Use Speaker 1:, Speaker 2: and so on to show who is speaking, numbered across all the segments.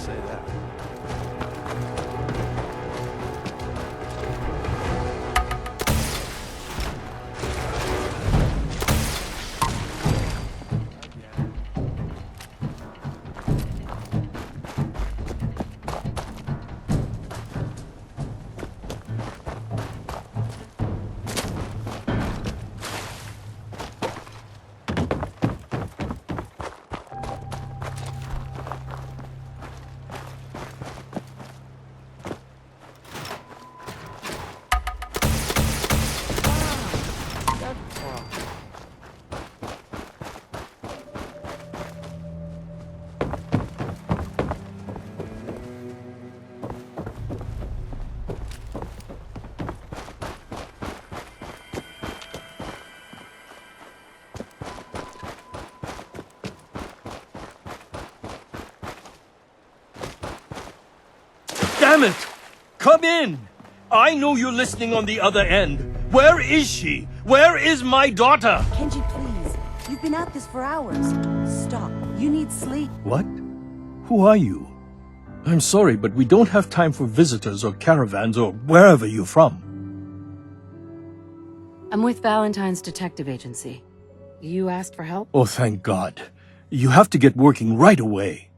Speaker 1: say that.
Speaker 2: Damn it! Come in! I know you're listening on the other end. Where is she? Where is my daughter?
Speaker 3: Kenji, please. You've been at this for hours. Stop. You need sleep.
Speaker 2: What? Who are you? I'm sorry, but we don't have time for visitors or caravans or wherever you're from.
Speaker 4: I'm with Valentine's detective agency. You asked for help?
Speaker 2: Oh, thank God. You have to get working right away.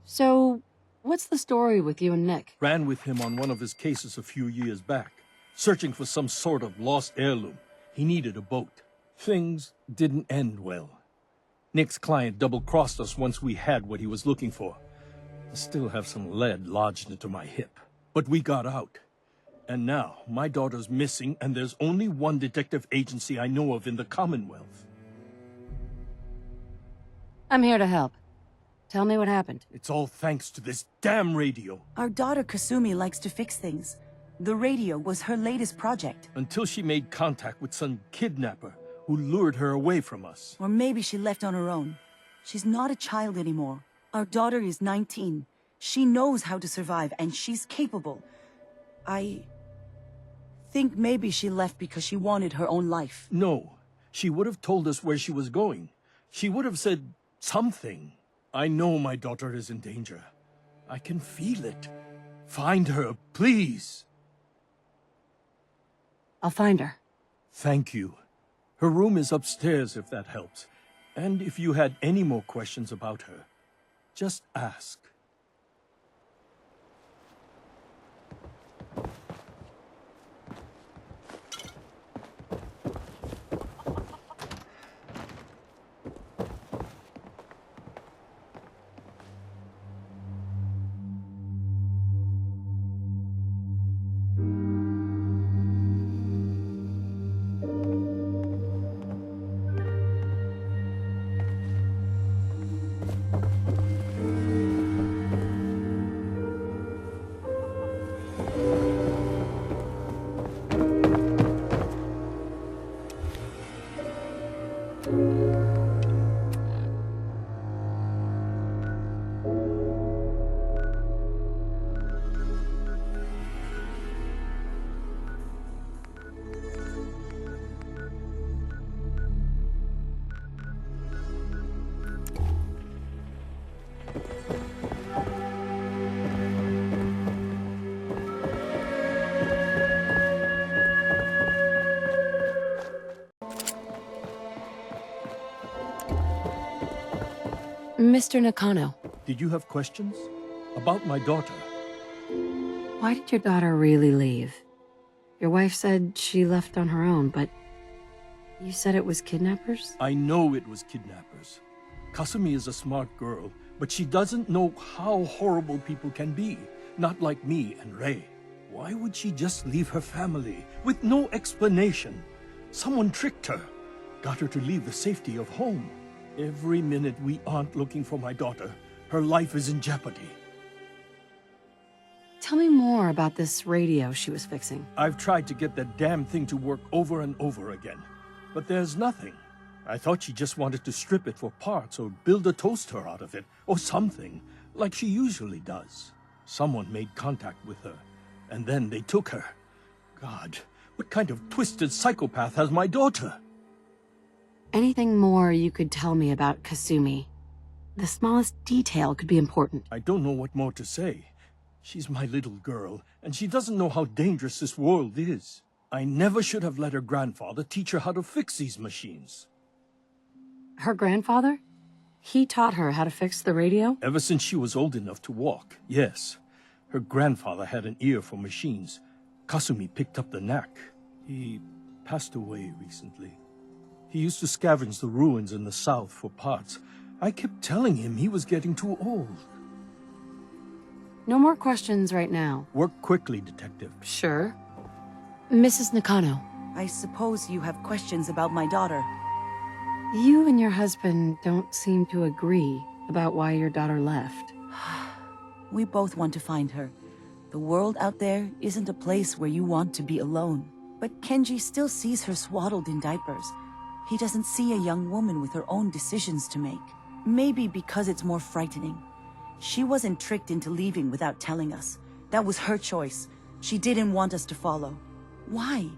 Speaker 4: So, what's the story with you and Nick?
Speaker 2: Ran with him on one of his cases a few years back, searching for some sort of lost heirloom. He needed a boat. Things didn't end well. Nick's client double-crossed us once we had what he was looking for. I still have some lead lodged into my hip. But we got out. And now, my daughter's missing, and there's only one detective agency I know of in the Commonwealth.
Speaker 4: I'm here to help. Tell me what happened.
Speaker 2: It's all thanks to this damn radio.
Speaker 3: Our daughter Kasumi likes to fix things. The radio was her latest project.
Speaker 2: Until she made contact with some kidnapper who lured her away from us.
Speaker 3: Or maybe she left on her own. She's not a child anymore. Our daughter is 19. She knows how to survive, and she's capable. I think maybe she left because she wanted her own life.
Speaker 2: No, she would have told us where she was going. She would have said something. I know my daughter is in danger. I can feel it. Find her, please.
Speaker 4: I'll find her.
Speaker 2: Thank you. Her room is upstairs, if that helps. And if you had any more questions about her, just ask.
Speaker 4: Mr. Nakano,
Speaker 2: Did you have questions? About my daughter?
Speaker 4: why did your daughter really leave? Your wife said she left on her own, but you said it was kidnappers?
Speaker 2: I know it was kidnappers. Kasumi is a smart girl, but she doesn't know how horrible people can be. Not like me and Ray. Why would she just leave her family with no explanation? Someone tricked her, got her to leave the safety of home. Every minute we aren't looking for my daughter, her life is in jeopardy.
Speaker 4: Tell me more about this radio she was fixing.
Speaker 2: I've tried to get that damn thing to work over and over again, but there's nothing. I thought she just wanted to strip it for parts or build a toaster out of it, or something, like she usually does. Someone made contact with her, and then they took her. God, what kind of twisted psychopath has my daughter?
Speaker 4: Anything more you could tell me about Kasumi? The smallest detail could be important.
Speaker 2: I don't know what more to say. She's my little girl, and she doesn't know how dangerous this world is. I never should have let her grandfather teach her how to fix these machines.
Speaker 4: Her grandfather? He taught her how to fix the radio?
Speaker 2: Ever since she was old enough to walk, yes. Her grandfather had an ear for machines. Kasumi picked up the knack. He passed away recently. He used to scavenge the ruins in the south for parts. I kept telling him he was getting too old.
Speaker 4: No more questions right now.
Speaker 2: Work quickly, Detective.
Speaker 4: Sure. Mrs. Nakano,
Speaker 3: I suppose you have questions about my daughter.
Speaker 4: you and your husband don't seem to agree about why your daughter left.
Speaker 3: We both want to find her. The world out there isn't a place where you want to be alone. But Kenji still sees her swaddled in diapers. He doesn't see a young woman with her own decisions to make. Maybe because it's more frightening. She wasn't tricked into leaving without telling us. That was her choice. She didn't want us to follow. Why?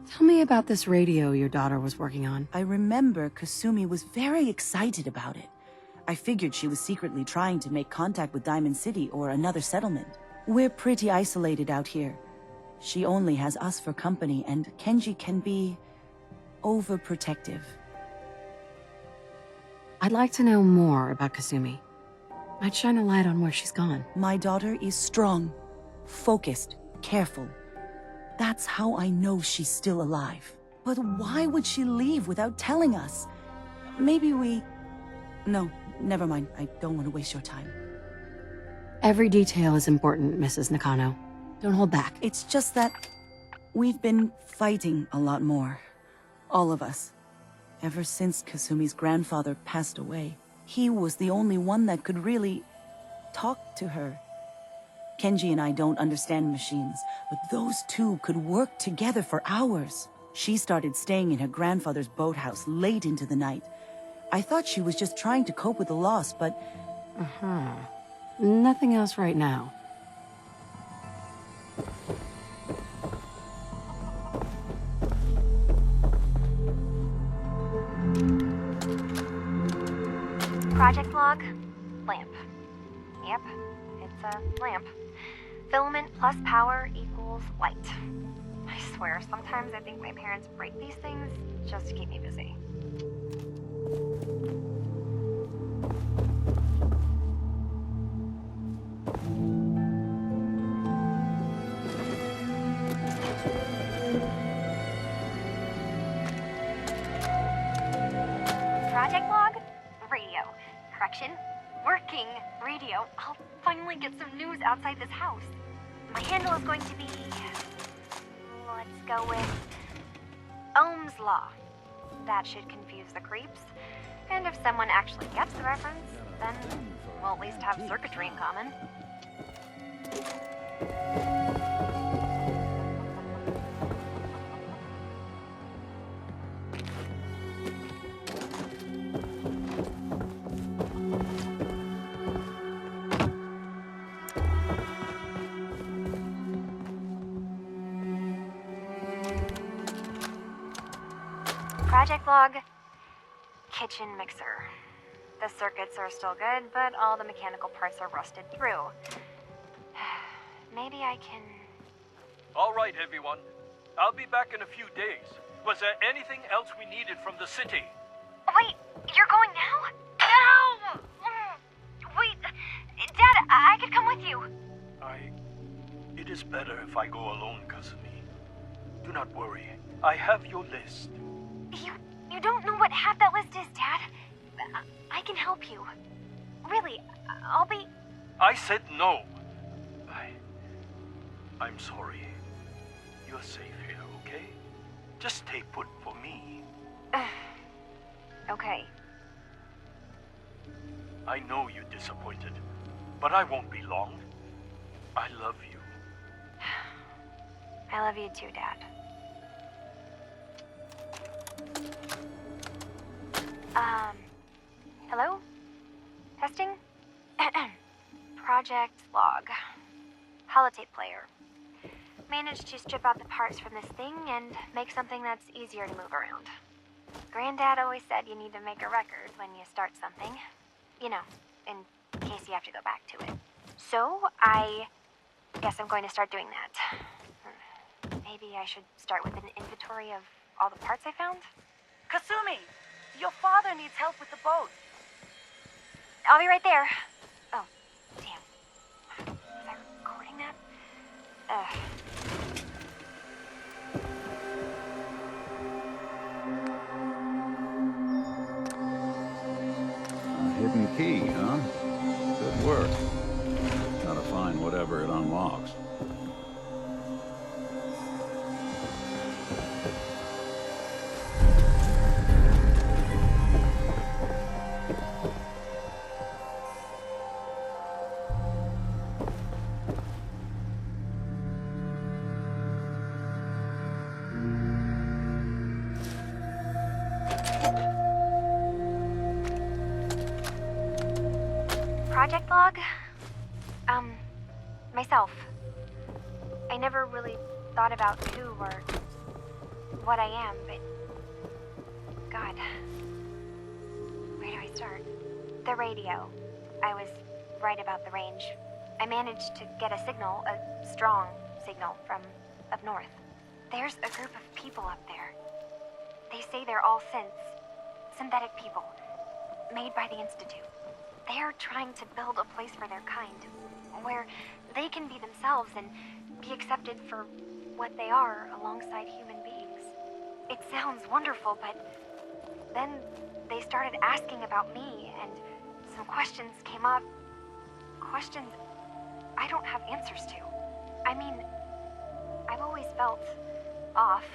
Speaker 4: Tell me about this radio your daughter was working on.
Speaker 3: I remember Kasumi was very excited about it. I figured she was secretly trying to make contact with Diamond City or another settlement. We're pretty isolated out here. She only has us for company, and Kenji can be overprotective.
Speaker 4: I'd like to know more about Kasumi. Might shine a light on where she's gone.
Speaker 3: My daughter is strong, focused, careful. That's how I know she's still alive. But why would she leave without telling us? Maybe we... No, never mind. I don't want to waste your time.
Speaker 4: Every detail is important, Mrs. Nakano. Don't hold back.
Speaker 3: It's just that we've been fighting a lot more. All of us. Ever since Kasumi's grandfather passed away. He was the only one that could really talk to her. Kenji and I don't understand machines, but those two could work together for hours. She started staying in her grandfather's boathouse late into the night. I thought she was just trying to cope with the loss, but...
Speaker 4: Nothing else right now.
Speaker 1: Project log, lamp. Yep, it's a lamp. Filament plus power equals light. I swear, sometimes I think my parents break these things just to keep me busy. Project log, radio. Correction, working radio. I'll finally get some news outside this house. My handle is going to be... let's go with... Ohm's Law. That should confuse the creeps. And if someone actually gets the reference, then we'll at least have circuitry in common. Project log, kitchen mixer. The circuits are still good, but all the mechanical parts are rusted through. Maybe I can...
Speaker 2: All right, everyone. I'll be back in a few days. Was there anything else we needed from the city?
Speaker 1: Wait, you're going now? No! Wait, Dad, I could come with you.
Speaker 2: It is better if I go alone, Kasumi. Do not worry. I have your list.
Speaker 1: You don't know what half that list is, Dad. I can help you. Really, I'll be...
Speaker 2: I said no. I'm sorry. You're safe here, okay? Just stay put for me.
Speaker 1: Okay.
Speaker 2: I know you're disappointed, but I won't be long. I love you.
Speaker 1: I love you too, Dad. Hello? Testing? Project log. Holotape player. Managed to strip out the parts from this thing and make something that's easier to move around. Granddad always said you need to make a record when you start something. You know, in case you have to go back to it. So, I guess I'm going to start doing that. Maybe I should start with an inventory of all the parts I found?
Speaker 3: Kasumi, your father needs help with the boat.
Speaker 1: I'll be right there. Oh, damn. Was I recording that?
Speaker 5: A hidden key, huh? Good work. Gotta find whatever it unlocks.
Speaker 1: Project log? Myself. I never really thought about who or what I am, but... God. Where do I start? The radio. I was right about the range. I managed to get a signal, a strong signal, from up north. There's a group of people up there. They say they're all synthetic people, made by the Institute. They're trying to build a place for their kind, where they can be themselves and be accepted for what they are alongside human beings. It sounds wonderful, but then they started asking about me, and some questions came up. Questions I don't have answers to. I mean, I've always felt off,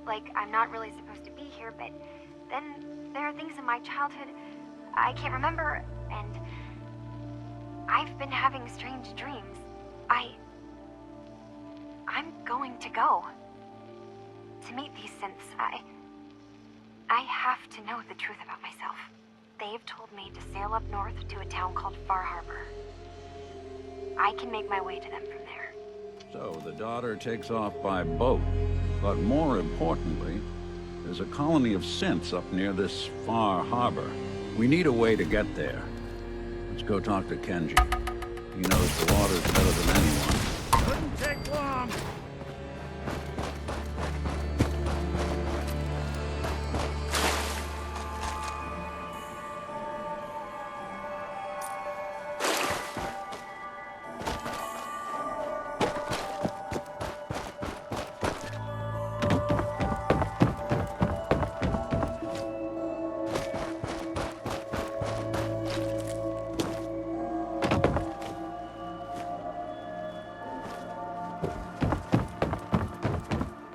Speaker 1: like I'm not really supposed to be here, but then there are things in my childhood I can't remember, and I've been having strange dreams. I'm going to go. To meet these synths, I have to know the truth about myself. They've told me to sail up north to a town called Far Harbor. I can make my way to them from there.
Speaker 5: So the daughter takes off by boat. But more importantly, there's a colony of synths up near this Far Harbor. We need a way to get there. Let's go talk to Kenji. He knows the waters better than anyone. Couldn't take long.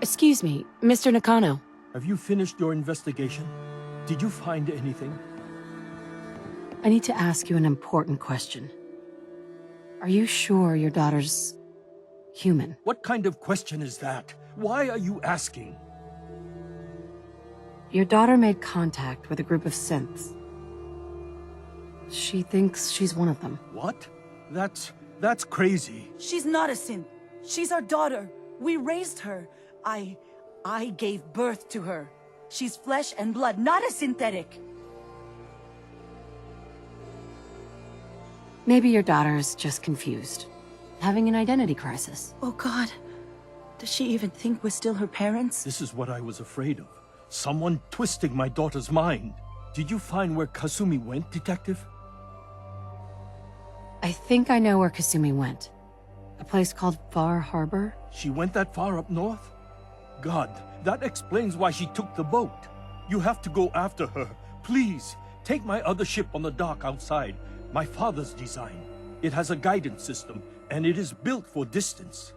Speaker 4: Excuse me, Mr. Nakano.
Speaker 2: Have you finished your investigation? Did you find anything?
Speaker 4: I need to ask you an important question. Are you sure your daughter's human?
Speaker 2: What kind of question is that? Why are you asking?
Speaker 4: Your daughter made contact with a group of synths. She thinks she's one of them.
Speaker 2: What? That's crazy.
Speaker 3: She's not a synth. She's our daughter. We raised her. I gave birth to her. She's flesh and blood, not a synthetic.
Speaker 4: Maybe your daughter is just confused, having an identity crisis.
Speaker 3: Oh God. Does she even think we're still her parents?
Speaker 2: This is what I was afraid of. Someone twisting my daughter's mind. Did you find where Kasumi went, Detective?
Speaker 4: I think I know where Kasumi went. A place called Far Harbor?
Speaker 2: She went that far up north? God, that explains why she took the boat. You have to go after her. Please, take my other ship on the dock outside. My father's design. It has a guidance system, and it is built for distance.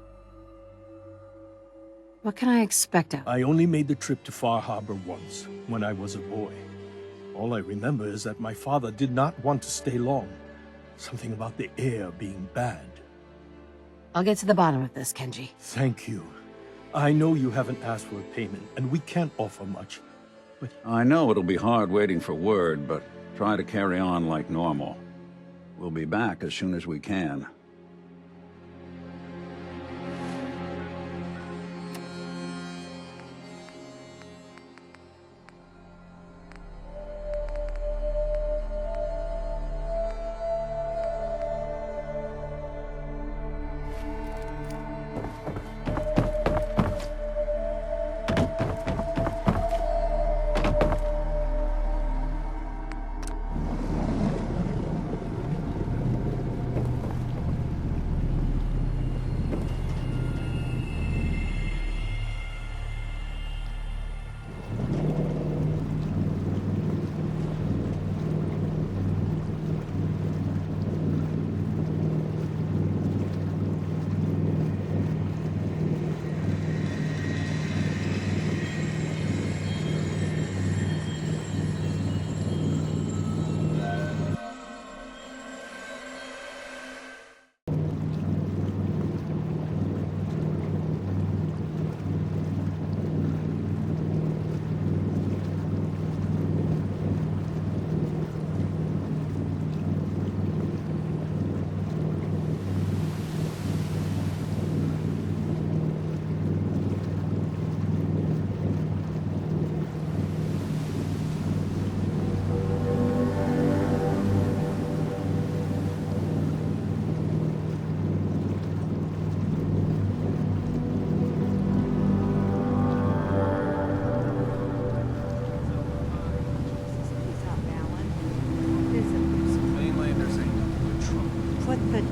Speaker 4: What can I expect of?
Speaker 2: I only made the trip to Far Harbor once, when I was a boy. All I remember is that my father did not want to stay long. Something about the air being bad.
Speaker 4: I'll get to the bottom of this, Kenji.
Speaker 2: Thank you. I know you haven't asked for a payment, and we can't offer much, but...
Speaker 5: I know it'll be hard waiting for word, but try to carry on like normal. We'll be back as soon as we can.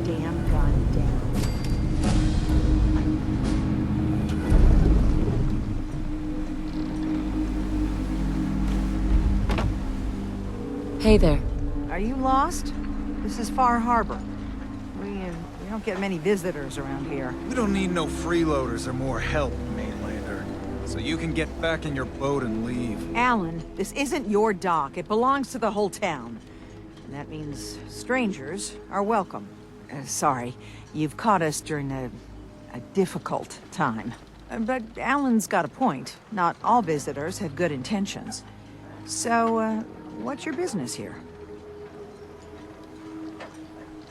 Speaker 6: damn gun down.
Speaker 4: Hey there.
Speaker 6: Are you lost? This is Far Harbor. We don't get many visitors around here.
Speaker 7: We don't need no freeloaders or more help, mainlander. So you can get back in your boat and leave.
Speaker 6: Alan, this isn't your dock. It belongs to the whole town. And that means strangers are welcome. Sorry, you've caught us during a difficult time. But Alan's got a point. Not all visitors have good intentions. So, what's your business here?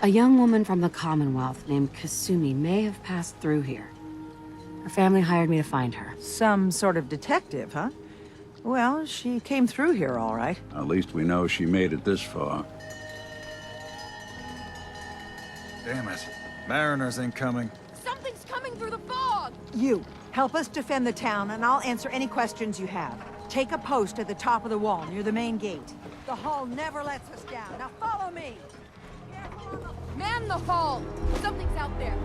Speaker 4: A young woman from the Commonwealth named Kasumi may have passed through here. Her family hired me to find her.
Speaker 6: Some sort of detective, huh? Well, she came through here all right.
Speaker 5: At least we know she made it this far.
Speaker 7: Damn it. Mariners incoming.
Speaker 8: Something's coming through the fog!
Speaker 6: You, help us defend the town, and I'll answer any questions you have. Take a post at the top of the wall, near the main gate. The hall never lets us down. Now follow me!
Speaker 8: Man the hall! Something's out there.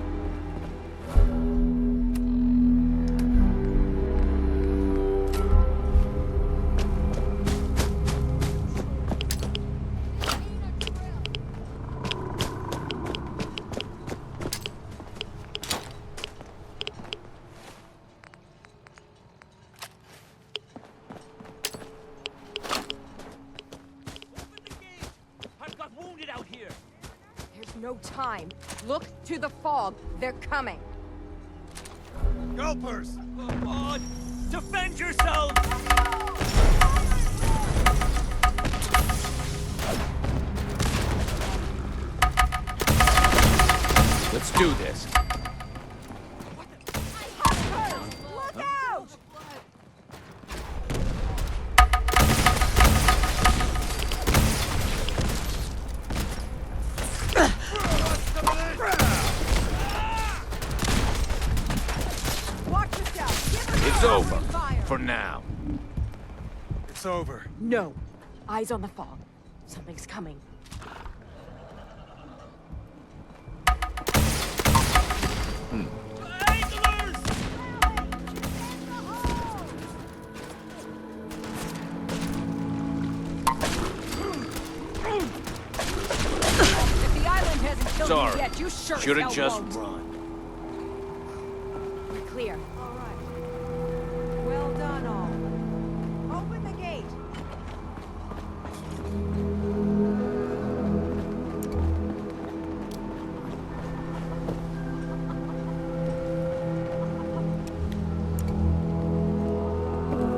Speaker 8: No time. Look to the fog. They're coming.
Speaker 7: Gulpers!
Speaker 9: Come on! Defend yourselves! Let's do this.
Speaker 6: Look out! Watch yourself. Give her
Speaker 9: It's
Speaker 6: cover
Speaker 9: over.
Speaker 6: and fire.
Speaker 9: For now.
Speaker 7: It's over.
Speaker 8: No. Eyes on the fog. Something's coming. If the island hasn't killed
Speaker 9: Sorry.
Speaker 8: you yet, you sure as
Speaker 9: Should've
Speaker 8: hell
Speaker 9: just
Speaker 8: won't.
Speaker 9: run.
Speaker 8: We're clear.
Speaker 6: All right. Well done, all. Open the gate.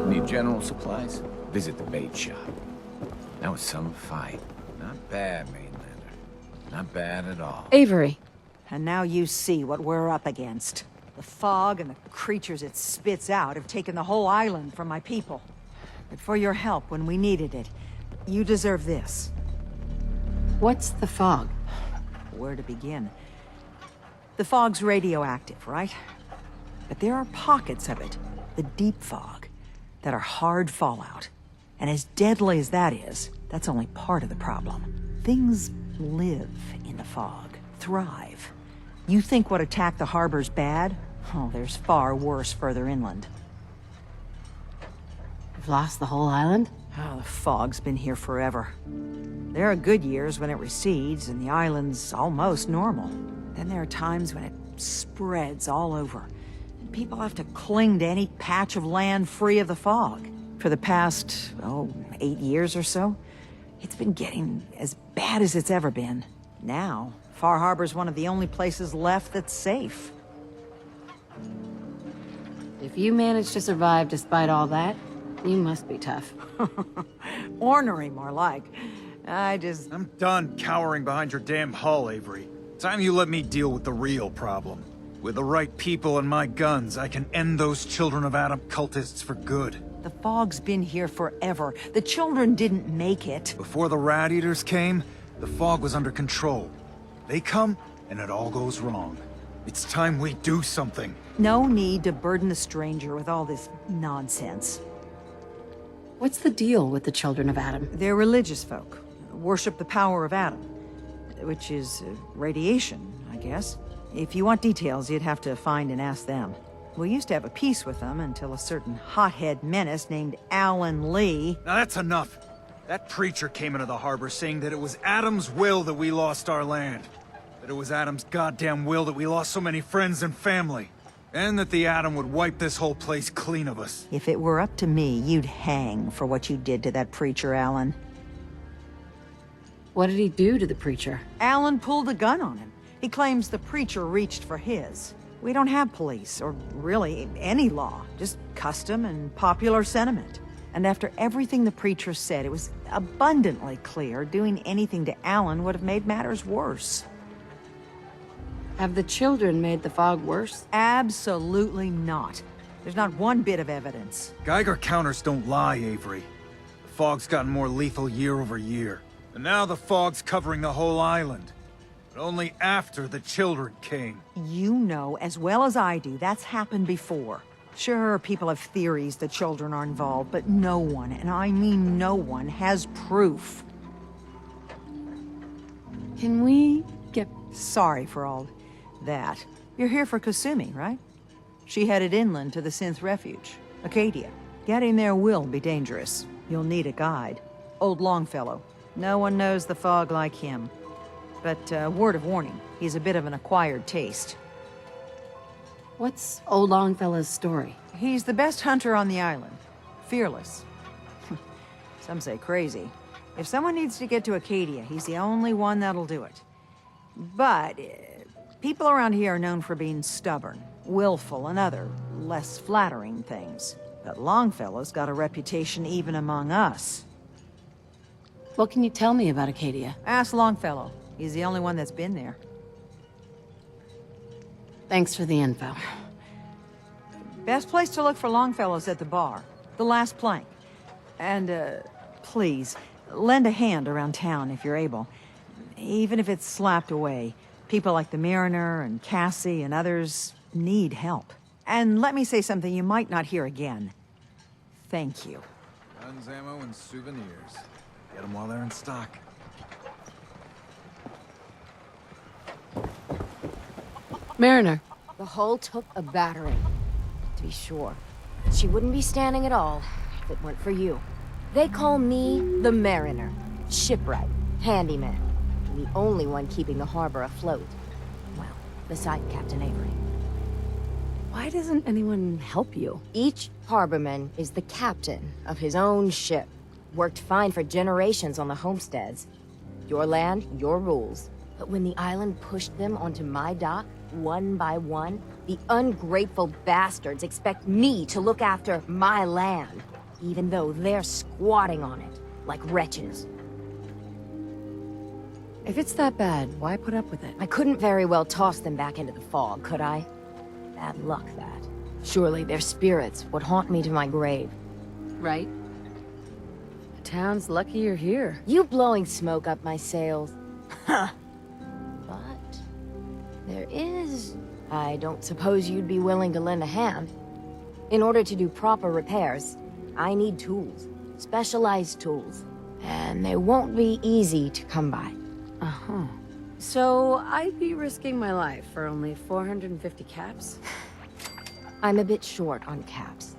Speaker 10: Need general supplies? Visit the bait shop. That was some fight. Not bad, mainlander. Not bad at all.
Speaker 4: Avery.
Speaker 6: And now you see what we're up against. The fog and the creatures it spits out have taken the whole island from my people. But for your help when we needed it, you deserve this.
Speaker 4: What's the fog?
Speaker 6: Where to begin? The fog's radioactive, right? But there are pockets of it, the deep fog, that are hard fallout. And as deadly as that is, that's only part of the problem. Things live in the fog, thrive. You think what attacked the harbor's bad? Oh, there's far worse further inland.
Speaker 4: We've lost the whole island?
Speaker 6: Oh, the fog's been here forever. There are good years when it recedes and the island's almost normal. Then there are times when it spreads all over. And people have to cling to any patch of land free of the fog. For the past, 8 years or so, it's been getting as bad as it's ever been. Now, Far Harbor's one of the only places left that's safe.
Speaker 4: If you managed to survive despite all that, you must be tough.
Speaker 6: Ornery, more like.
Speaker 7: I'm done cowering behind your damn hull, Avery. Time you let me deal with the real problem. With the right people and my guns, I can end those Children of Adam cultists for good.
Speaker 6: The fog's been here forever. The children didn't make it.
Speaker 7: Before the Rat Eaters came, the fog was under control. They come, and it all goes wrong. It's time we do something.
Speaker 6: No need to burden the stranger with all this nonsense.
Speaker 4: What's the deal with the Children of Adam?
Speaker 6: They're religious folk. Worship the power of Adam. which is radiation, I guess. If you want details, you'd have to find and ask them. We used to have a peace with them until a certain hothead menace named Alan Lee...
Speaker 7: Now that's enough. That preacher came into the harbor saying that it was Adam's will that we lost our land. That it was Adam's goddamn will that we lost so many friends and family. And that the Atom would wipe this whole place clean of us.
Speaker 6: If it were up to me, you'd hang for what you did to that preacher, Alan.
Speaker 4: What did he do to the preacher?
Speaker 6: Alan pulled a gun on him. He claims the preacher reached for his. We don't have police, or really any law, just custom and popular sentiment. And after everything the preacher said, it was abundantly clear doing anything to Alan would have made matters worse.
Speaker 4: Have the children made the fog worse?
Speaker 6: Absolutely not. There's not one bit of evidence.
Speaker 7: Geiger counters don't lie, Avery. The fog's gotten more lethal year over year. And now the fog's covering the whole island. But only after the children came.
Speaker 6: You know as well as I do that's happened before. Sure, people have theories the children are involved, but no one, and I mean no one, has proof.
Speaker 4: Can we get...
Speaker 6: Sorry for all that. You're here for Kasumi, right? She headed inland to the Synth Refuge, Acadia. Getting there will be dangerous. You'll need a guide. Old Longfellow. No one knows the fog like him. But, word of warning, he's a bit of an acquired taste.
Speaker 4: What's old Longfellow's story?
Speaker 6: He's the best hunter on the island. Fearless. Some say crazy. If someone needs to get to Acadia, he's the only one that'll do it. But, people around here are known for being stubborn, willful, and other, less flattering things. But Longfellow's got a reputation even among us.
Speaker 4: What can you tell me about Acadia?
Speaker 6: Ask Longfellow. He's the only one that's been there.
Speaker 4: Thanks for the info.
Speaker 6: Best place to look for Longfellow's at the bar. The last plank. And, please, lend a hand around town if you're able. Even if it's slapped away. People like the Mariner and Cassie and others need help. And let me say something you might not hear again. Thank you.
Speaker 7: Guns, ammo, and souvenirs. Get them while they're in stock.
Speaker 4: Mariner.
Speaker 8: The hull took a battering, to be sure. But she wouldn't be standing at all if it weren't for you. They call me the Mariner. Shipwright, handyman. The only one keeping the harbor afloat. Well, beside Captain Avery.
Speaker 4: Why doesn't anyone help you?
Speaker 8: Each harborman is the captain of his own ship. Worked fine for generations on the homesteads. Your land, your rules. But when the island pushed them onto my dock, one by one, the ungrateful bastards expect me to look after my land, even though they're squatting on it, like wretches.
Speaker 4: If it's that bad, why put up with it?
Speaker 8: I couldn't very well toss them back into the fog, could I? Bad luck, that. Surely their spirits would haunt me to my grave.
Speaker 4: Right? The town's lucky you're here.
Speaker 8: You blowing smoke up my sails. Huh. But there is... I don't suppose you'd be willing to lend a hand. In order to do proper repairs, I need tools. Specialized tools. And they won't be easy to come by.
Speaker 4: Uh-huh. So I'd be risking my life for only 450 caps?
Speaker 8: I'm a bit short on caps.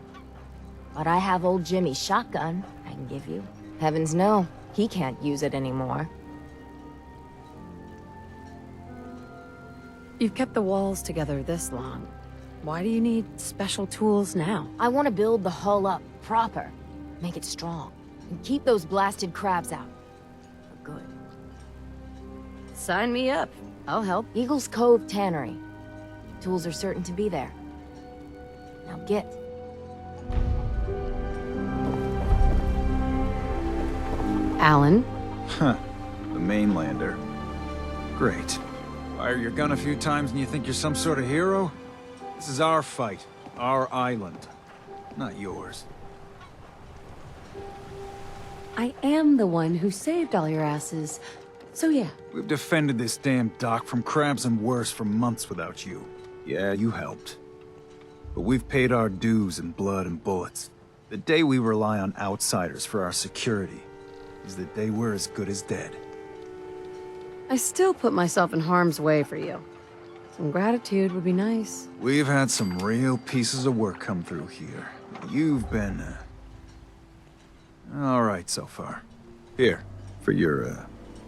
Speaker 8: But I have old Jimmy's shotgun I can give you. Heavens no, he can't use it anymore.
Speaker 4: You've kept the walls together this long. Why do you need special tools now?
Speaker 8: I want to build the hull up proper. Make it strong. And keep those blasted crabs out. For good.
Speaker 4: Sign me up. I'll help.
Speaker 8: Eagle's Cove Tannery. Tools are certain to be there. Now get.
Speaker 4: Alan?
Speaker 7: Huh. The mainlander. Great. Fire your gun a few times and you think you're some sort of hero? This is our fight. Our island. Not yours.
Speaker 4: I am the one who saved all your asses. So yeah.
Speaker 7: We've defended this damn dock from crabs and worse for months without you. Yeah, you helped. But we've paid our dues in blood and bullets. The day we rely on outsiders for our security is the day we're as good as dead.
Speaker 4: I still put myself in harm's way for you. Some gratitude would be nice.
Speaker 7: We've had some real pieces of work come through here. You've been, all right so far. Here, for your,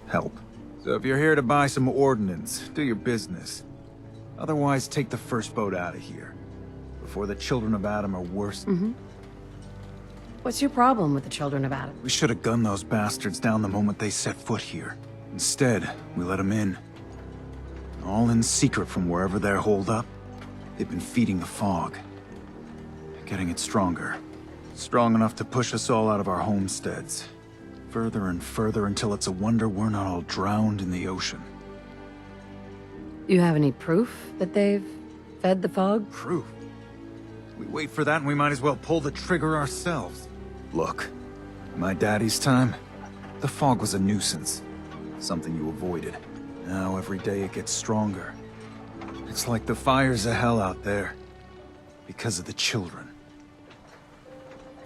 Speaker 7: help. So if you're here to buy some ordnance, do your business. Otherwise, take the first boat out of here. Before the children of Adam are worse.
Speaker 4: What's your problem with the children of Adam?
Speaker 7: We should have gunned those bastards down the moment they set foot here. Instead, we let them in. All in secret from wherever they're holed up. They've been feeding the fog. Getting it stronger. Strong enough to push us all out of our homesteads. Further and further until it's a wonder we're not all drowned in the ocean.
Speaker 4: You have any proof that they've fed the fog?
Speaker 7: Proof? We wait for that and we might as well pull the trigger ourselves. Look, in my daddy's time, the fog was a nuisance. Something you avoided. Now every day it gets stronger. It's like the fires of hell out there. Because of the children.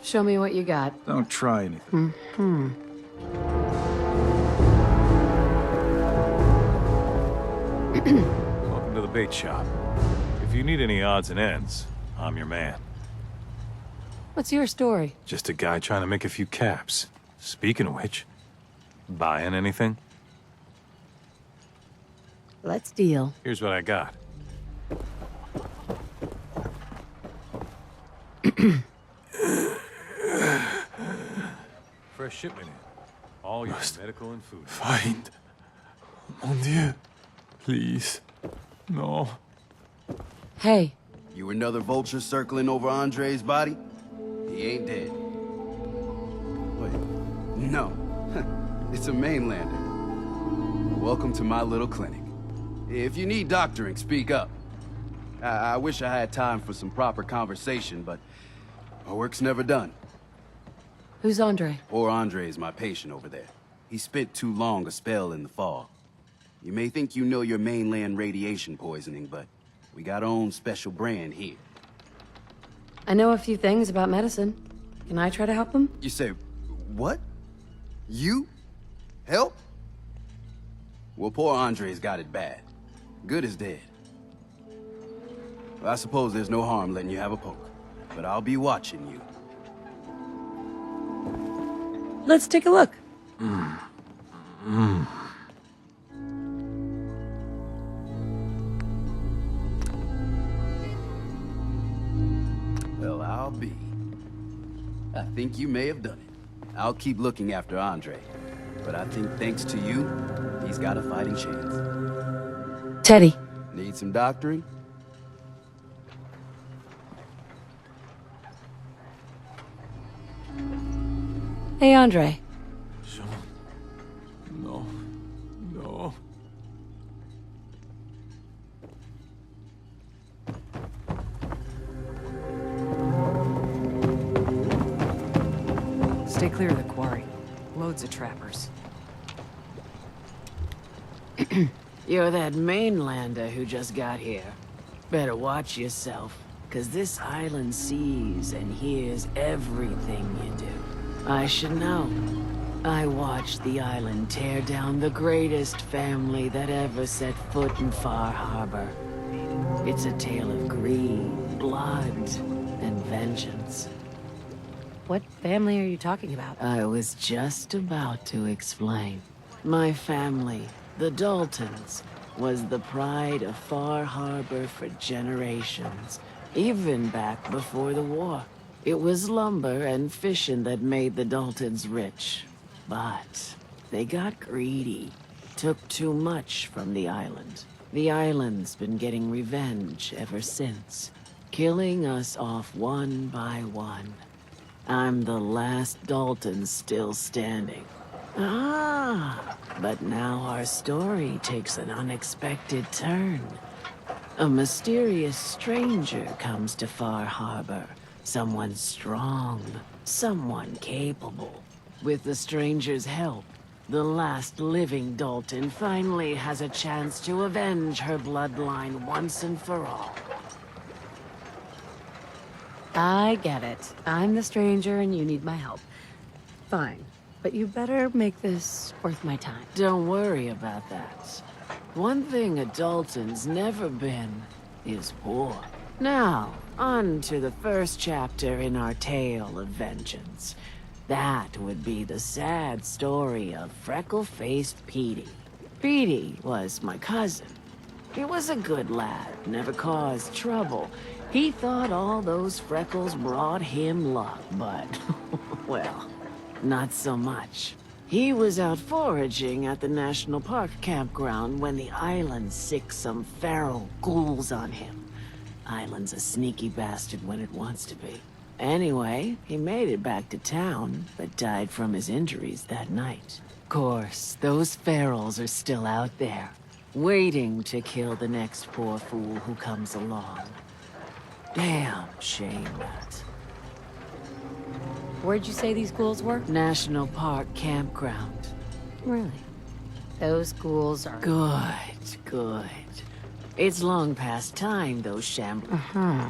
Speaker 4: Show me what you got.
Speaker 7: Don't try anything.
Speaker 11: Welcome to the bait shop. If you need any odds and ends, I'm your man.
Speaker 4: What's your story?
Speaker 11: Just a guy trying to make a few caps. Speaking of which, buying anything?
Speaker 4: Let's deal.
Speaker 11: Here's what I got. Fresh shipment in. All your medical and food.
Speaker 12: Find. Mon Dieu. Please. No.
Speaker 4: Hey,
Speaker 13: You another vulture circling over Andre's body? He ain't dead. Wait. No. It's a mainlander. Welcome to my little clinic. If you need doctoring, speak up. I wish I had time for some proper conversation, but our work's never done.
Speaker 4: who's Andre?
Speaker 13: Poor Andre is my patient over there. He spent too long a spell in the fall. You may think you know your mainland radiation poisoning, but we got our own special brand here.
Speaker 4: I know a few things about medicine. Can I try to help him?
Speaker 13: You say, what? You? Help? Well, poor Andre's got it bad. Good is dead. Well, I suppose there's no harm letting you have a poke, but I'll be watching you.
Speaker 4: Let's take a look.
Speaker 13: Well, I'll be. I think you may have done it. I'll keep looking after Andre, but I think thanks to you, he's got a fighting chance.
Speaker 4: Teddy.
Speaker 13: Need some doctoring?
Speaker 4: Hey, Andre.
Speaker 12: Jean. No. No.
Speaker 6: Stay clear of the quarry. Loads of trappers.
Speaker 14: You're that mainlander who just got here. Better watch yourself, 'cause this island sees and hears everything you do. I should know. I watched the island tear down the greatest family that ever set foot in Far Harbor. It's a tale of greed, blood, and vengeance.
Speaker 4: What family are you talking about?
Speaker 14: I was just about to explain. My family, the Daltons, was the pride of Far Harbor for generations, even back before the war. It was lumber and fishing that made the Daltons rich. But they got greedy, took too much from the island. The island's been getting revenge ever since, killing us off one by one. I'm the last Dalton still standing. But now our story takes an unexpected turn. A mysterious stranger comes to Far Harbor. Someone strong, someone capable. With the stranger's help, the last living Dalton finally has a chance to avenge her bloodline once and for all.
Speaker 4: I get it. I'm the stranger and you need my help. Fine. but you better make this worth my time.
Speaker 14: Don't worry about that. One thing a Dalton's never been is poor. Now, on to the first chapter in our tale of vengeance. That would be the sad story of freckle-faced Petey. Petey was my cousin. He was a good lad, never caused trouble. He thought all those freckles brought him luck, but, well, not so much. He was out foraging at the National Park campground when the island sicked some feral ghouls on him. Island's a sneaky bastard when it wants to be. Anyway, he made it back to town, but died from his injuries that night. Of course, those ferals are still out there, waiting to kill the next poor fool who comes along. Damn shame, that.
Speaker 4: Where'd you say these ghouls were?
Speaker 14: National Park campground.
Speaker 4: Really? Those ghouls are...
Speaker 14: Good, good. It's long past time, those shamblers.
Speaker 4: Uh-huh.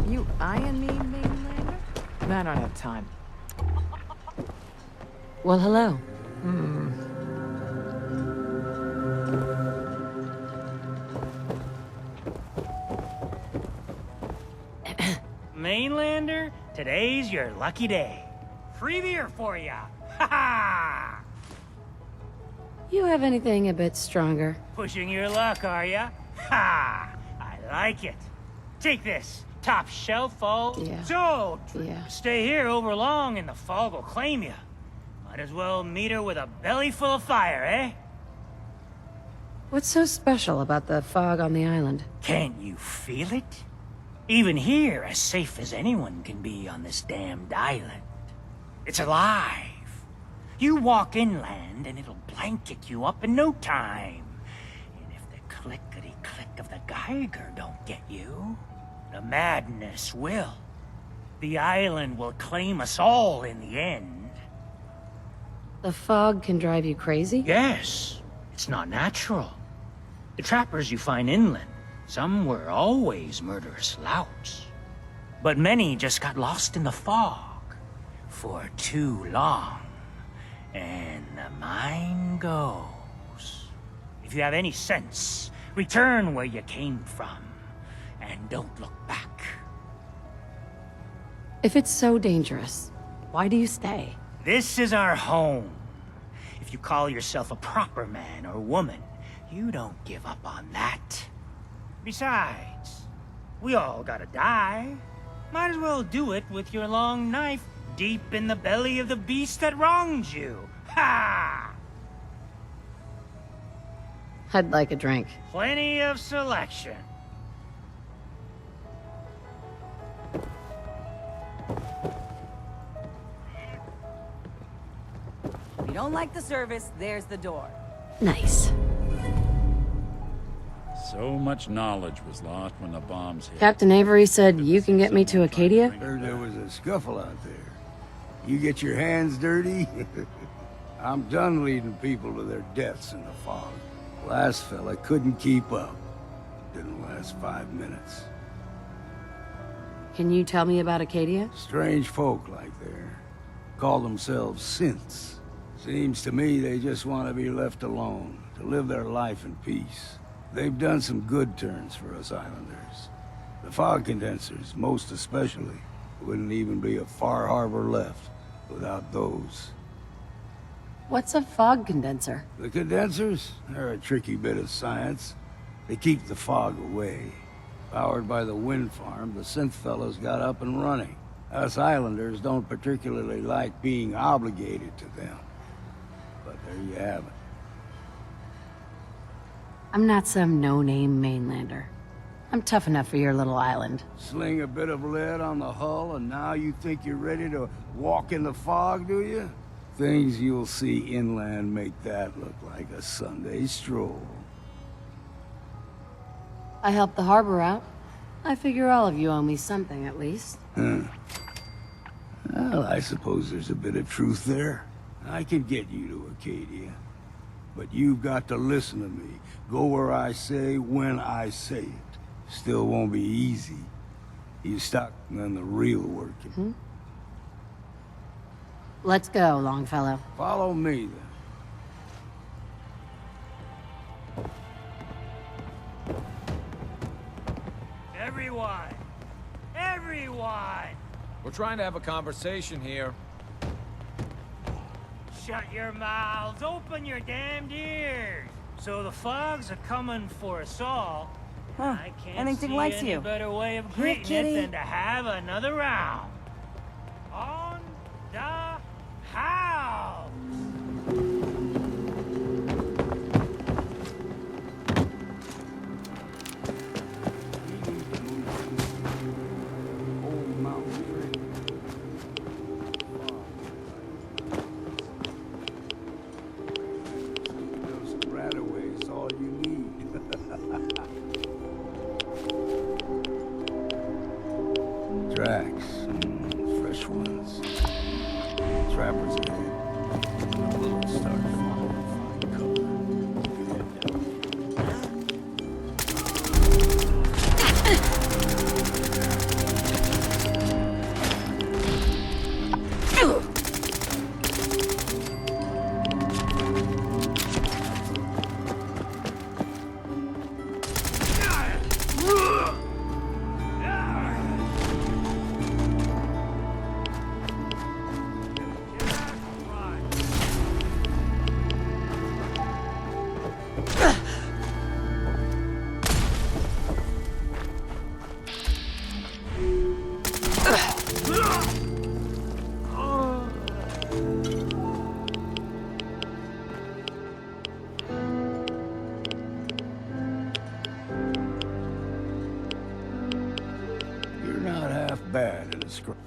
Speaker 6: You eyeing me, mainlander? I don't have time.
Speaker 4: Well, hello.
Speaker 15: Mainlander, today's your lucky day. Free beer for ya. Ha ha!
Speaker 4: You have anything a bit stronger?
Speaker 15: Pushing your luck, are ya? Ha! I like it. Take this. Top shelf all.
Speaker 4: Yeah.
Speaker 15: So,
Speaker 4: Yeah.
Speaker 15: stay here over long and the fog will claim you. Might as well meet her with a belly full of fire, eh?
Speaker 4: What's so special about the fog on the island?
Speaker 15: Can't you feel it? Even here, as safe as anyone can be on this damned island. It's alive. You walk inland and it'll blanket you up in no time. And if the clickety-click of the Geiger don't get you, the madness will. The island will claim us all in the end.
Speaker 4: The fog can drive you crazy?
Speaker 15: Yes, it's not natural. The trappers you find inland, some were always murderous louts. But many just got lost in the fog for too long. And the mind goes. If you have any sense, return where you came from. And don't look back.
Speaker 4: If it's so dangerous, why do you stay?
Speaker 15: This is our home. If you call yourself a proper man or woman, you don't give up on that. Besides, we all gotta die. Might as well do it with your long knife deep in the belly of the beast that wronged you. Ha!
Speaker 4: I'd like a drink.
Speaker 15: Plenty of selection.
Speaker 3: If you don't like the service, there's the door.
Speaker 4: Nice.
Speaker 5: So much knowledge was lost when the bombs hit.
Speaker 4: Captain Avery said you can get me to Acadia?
Speaker 16: Heard there was a scuffle out there. You get your hands dirty? I'm done leading people to their deaths in the fog. Last fella couldn't keep up. Didn't last 5 minutes.
Speaker 4: Can you tell me about Acadia?
Speaker 16: Strange folk like there. Call themselves synths. Seems to me they just want to be left alone, to live their life in peace. They've done some good turns for us islanders. The fog condensers, most especially, wouldn't even be a Far Harbor left without those.
Speaker 4: What's a fog condenser?
Speaker 16: The condensers? They're a tricky bit of science. They keep the fog away. Powered by the wind farm, the synth fellows got up and running. Us islanders don't particularly like being obligated to them. But there you have it.
Speaker 4: I'm not some no-name mainlander. I'm tough enough for your little island.
Speaker 16: Sling a bit of lead on the hull and now you think you're ready to walk in the fog, do you? Things you'll see inland make that look like a Sunday stroll.
Speaker 4: I helped the harbor out. I figure all of you owe me something, at least.
Speaker 16: Huh. Well, I suppose there's a bit of truth there. I could get you to Acadia. But you've got to listen to me. Go where I say, when I say it. Still won't be easy. You're stuck, and then the real work.
Speaker 4: Let's go, Longfellow.
Speaker 16: Follow me, then.
Speaker 15: Everyone! Everyone!
Speaker 10: We're trying to have a conversation here.
Speaker 15: Shut your mouths! Open your damned ears! So the fogs are coming for us all.
Speaker 3: Huh.
Speaker 15: I can't
Speaker 3: Anything
Speaker 15: see
Speaker 3: likes
Speaker 15: any
Speaker 3: you.
Speaker 15: better way of
Speaker 3: Here,
Speaker 15: greeting
Speaker 3: kitty.
Speaker 15: it than to have another round. On the house!
Speaker 16: Old mountain tree. Those rataways, all you need. Tracks, fresh ones. Trappers ahead. Bullets start falling. Find You're not half bad at a scrap.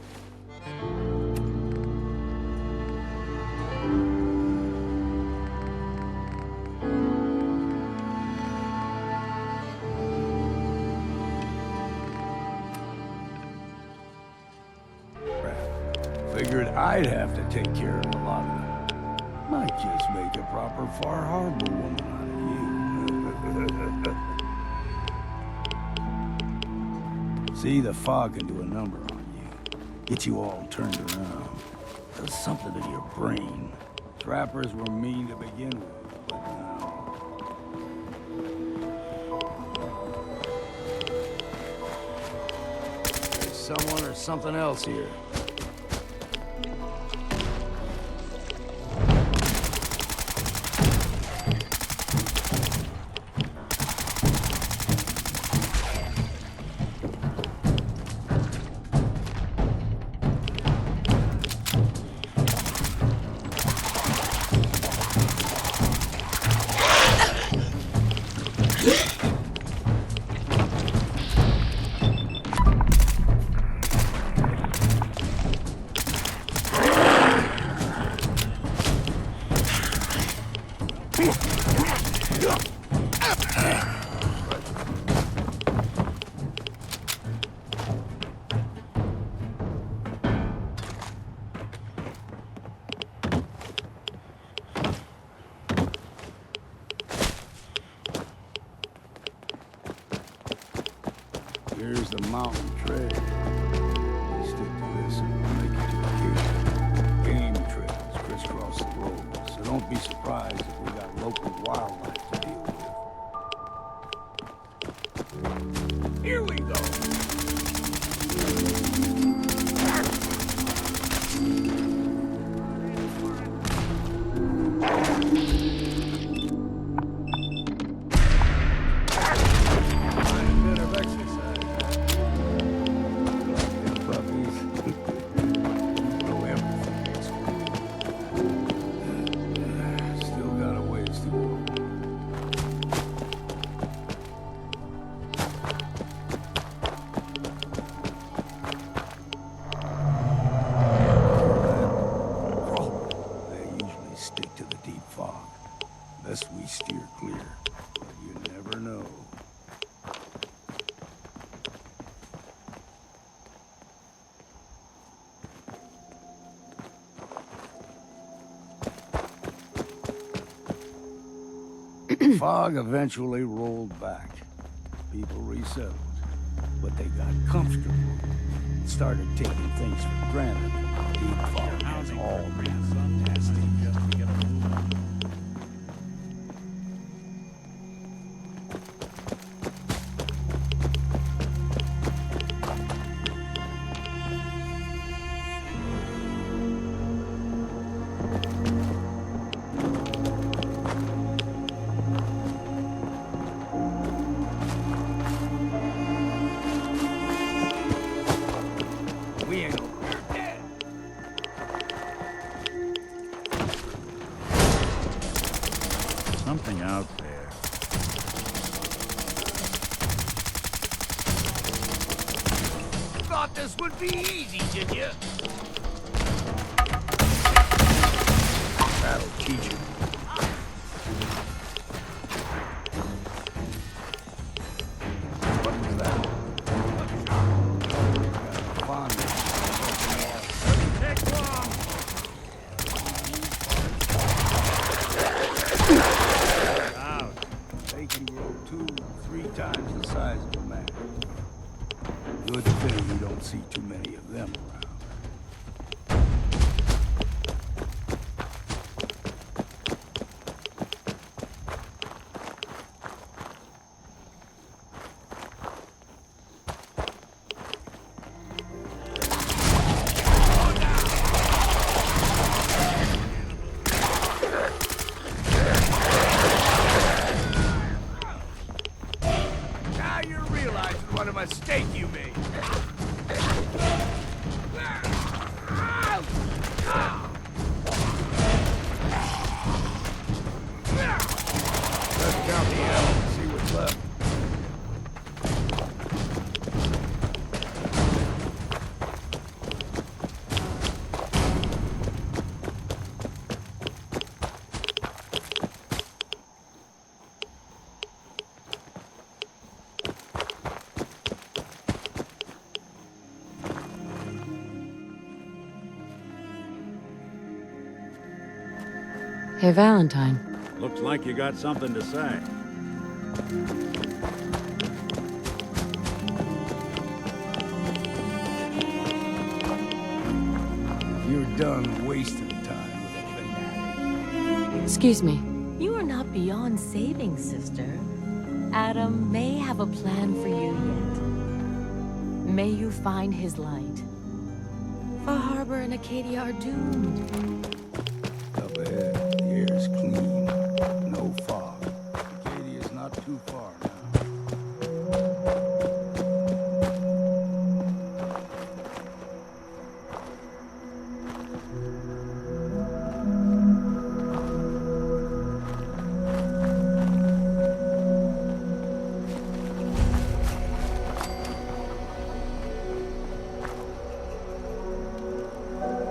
Speaker 16: Figured I'd have to take care of a lot of them. Might just make a proper Far Harbor woman out of you. See, the fog can do a number on you. Get you all turned around. Does something to your brain. Trappers were mean to begin with, but now... There's someone or something else here. Here's the mountain trail. We stick to this and we'll make it to the cave. Game trails crisscross the road, so don't be surprised if we got local wildlife to deal with. Here we go! We steer clear, but you never know. The fog eventually rolled back. People resettled. But they got comfortable. Started taking things for granted. Deep fog has all been fantastic. Just to get a move on.
Speaker 5: Something out there.
Speaker 10: Thought this would be easy, did you?
Speaker 16: That'll teach you. What was that?
Speaker 5: Take long.
Speaker 16: They can grow 2-3 times the size of a man. Good thing you don't see too many of them around.
Speaker 10: Now you're realizing what a mistake you made.
Speaker 16: Let's count the ammo and see what's left.
Speaker 4: Hey, Valentine.
Speaker 5: Looks like you got something to say.
Speaker 16: You're done wasting time with a fanatic.
Speaker 4: Excuse me.
Speaker 17: You are not beyond saving, sister. Adam may have a plan for you yet. May you find his light. Far Harbor and Acadia are doomed.
Speaker 16: Up ahead, the air is clean. No fog. Acadia's not too far now.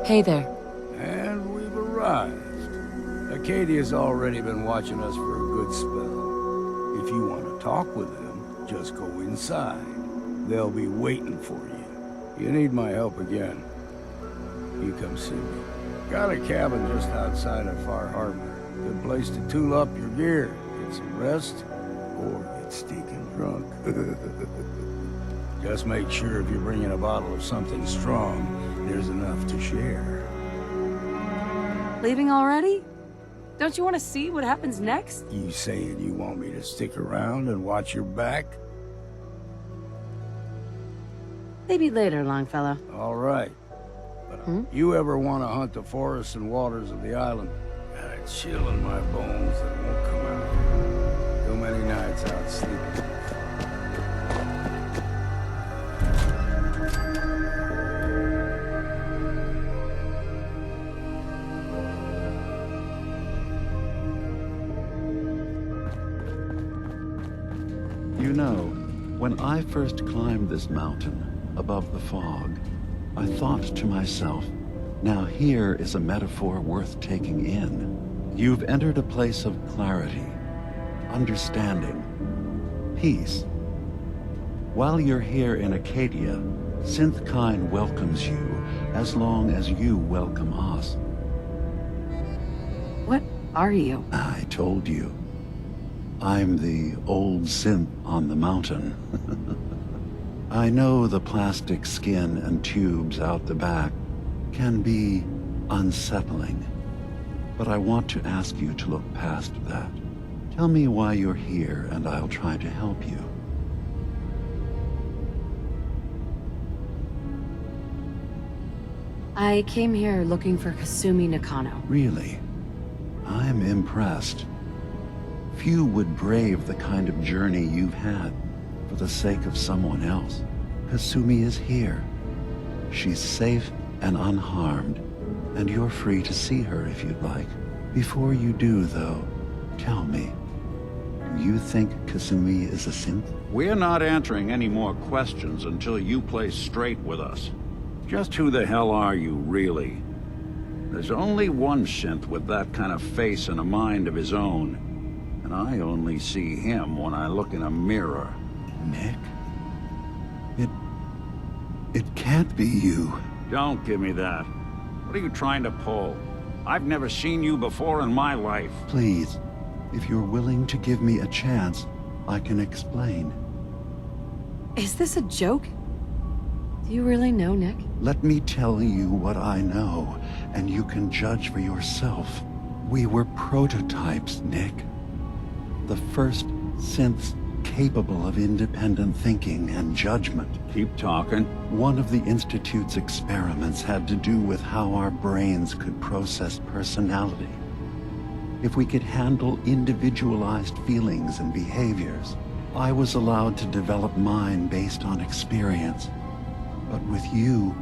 Speaker 4: Hey there.
Speaker 16: And we've arrived. Acadia's already been watching us for a good spell. If you want to talk with them, just go inside. They'll be waiting for you. You need my help again, you come see me. Got a cabin just outside of Far Harbor. Good place to tool up your gear, get some rest, or get stinking drunk. Just make sure if you're bringing a bottle of something strong, there's enough to share.
Speaker 3: Leaving already? Don't you want to see what happens next?
Speaker 16: You saying you want me to stick around and watch your back?
Speaker 4: Maybe later, Longfellow.
Speaker 16: All right. But if you ever want to hunt the forests and waters of the island, got a chill in my bones that won't come out. Too many nights out sleeping.
Speaker 5: You know, when I first climbed this mountain above the fog, I thought to myself, now here is a metaphor worth taking in. You've entered a place of clarity, understanding, peace. While you're here in Acadia, Synthkind welcomes you as long as you welcome us.
Speaker 4: What are you?
Speaker 5: I told you. I'm the old synth on the mountain.
Speaker 18: I know the plastic skin and tubes out the back can be unsettling, but I want to ask you to look past that. Tell me why you're here, and I'll try to help you.
Speaker 4: I came here looking for Kasumi Nakano.
Speaker 18: Really? I'm impressed. Few would brave the kind of journey you've had for the sake of someone else. Kasumi is here. She's safe and unharmed, and you're free to see her if you'd like. Before you do, though, tell me, do you think Kasumi is a synth?
Speaker 5: We're not answering any more questions until you play straight with us. Just who the hell are you, really? There's only one synth with that kind of face and a mind of his own. And I only see him when I look in a mirror.
Speaker 18: Nick? It can't be you.
Speaker 5: Don't give me that. What are you trying to pull? I've never seen you before in my life.
Speaker 18: Please, if you're willing to give me a chance, I can explain.
Speaker 4: Is this a joke? Do you really know, Nick?
Speaker 18: Let me tell you what I know, and you can judge for yourself. We were prototypes, Nick. The first synths capable of independent thinking and judgment.
Speaker 5: Keep talking.
Speaker 18: One of the Institute's experiments had to do with how our brains could process personality. If we could handle individualized feelings and behaviors, I was allowed to develop mine based on experience. But with you,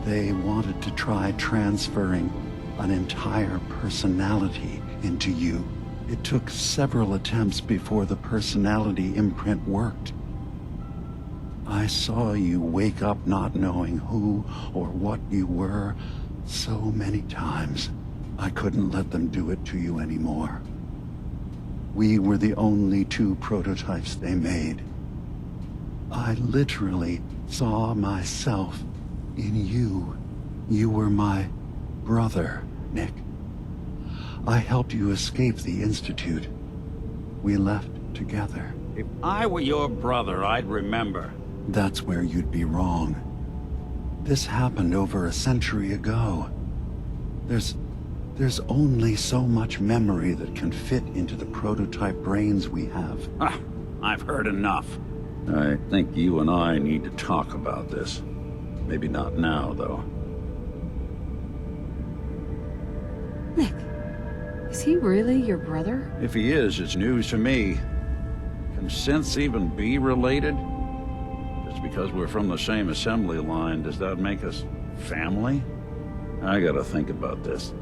Speaker 18: they wanted to try transferring an entire personality into you. It took several attempts before the personality imprint worked. I saw you wake up not knowing who or what you were so many times. I couldn't let them do it to you anymore. We were the only two prototypes they made. I literally saw myself in you. You were my brother, Nick. I helped you escape the Institute. We left together.
Speaker 5: If I were your brother, I'd remember.
Speaker 18: That's where you'd be wrong. This happened over a century ago. There's only so much memory that can fit into the prototype brains we have.
Speaker 5: Ah, I've heard enough. I think you and I need to talk about this. Maybe not now, though.
Speaker 4: Nick, is he really your brother?
Speaker 5: If he is, it's news to me. Can synths even be related? Just because we're from the same assembly line, does that make us family? I gotta think about this.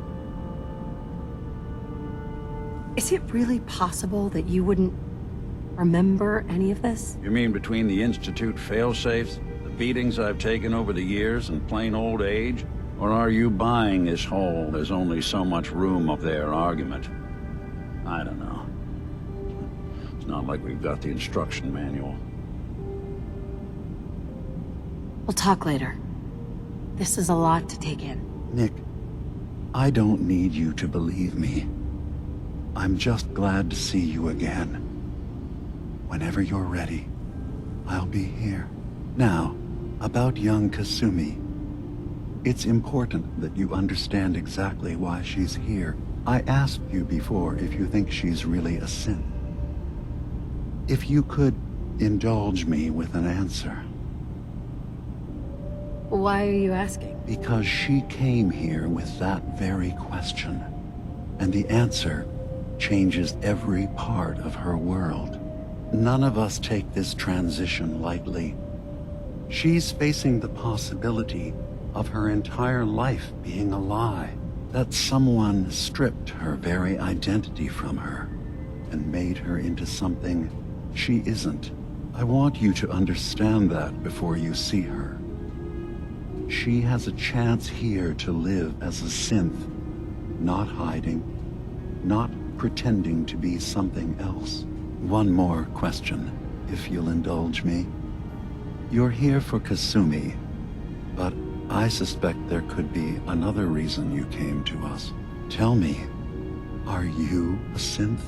Speaker 4: Is it really possible that you wouldn't remember any of this?
Speaker 5: You mean between the Institute failsafes, the beatings I've taken over the years, and plain old age? Or are you buying this whole "there's only so much room up there" argument? I don't know. It's not like we've got the instruction manual.
Speaker 4: We'll talk later. This is a lot to take in.
Speaker 18: Nick, I don't need you to believe me. I'm just glad to see you again. Whenever you're ready, I'll be here. Now, about young Kasumi. It's important that you understand exactly why she's here. I asked you before if you think she's really a synth. If you could indulge me with an answer.
Speaker 4: Why are you asking?
Speaker 18: Because she came here with that very question. And the answer changes every part of her world. None of us take this transition lightly. She's facing the possibility of her entire life being a lie, that someone stripped her very identity from her and made her into something she isn't. I want you to understand that before you see her. She has a chance here to live as a synth, not hiding, not pretending to be something else. One more question, if you'll indulge me. You're here for Kasumi, but I suspect there could be another reason you came to us. Tell me, are you a synth?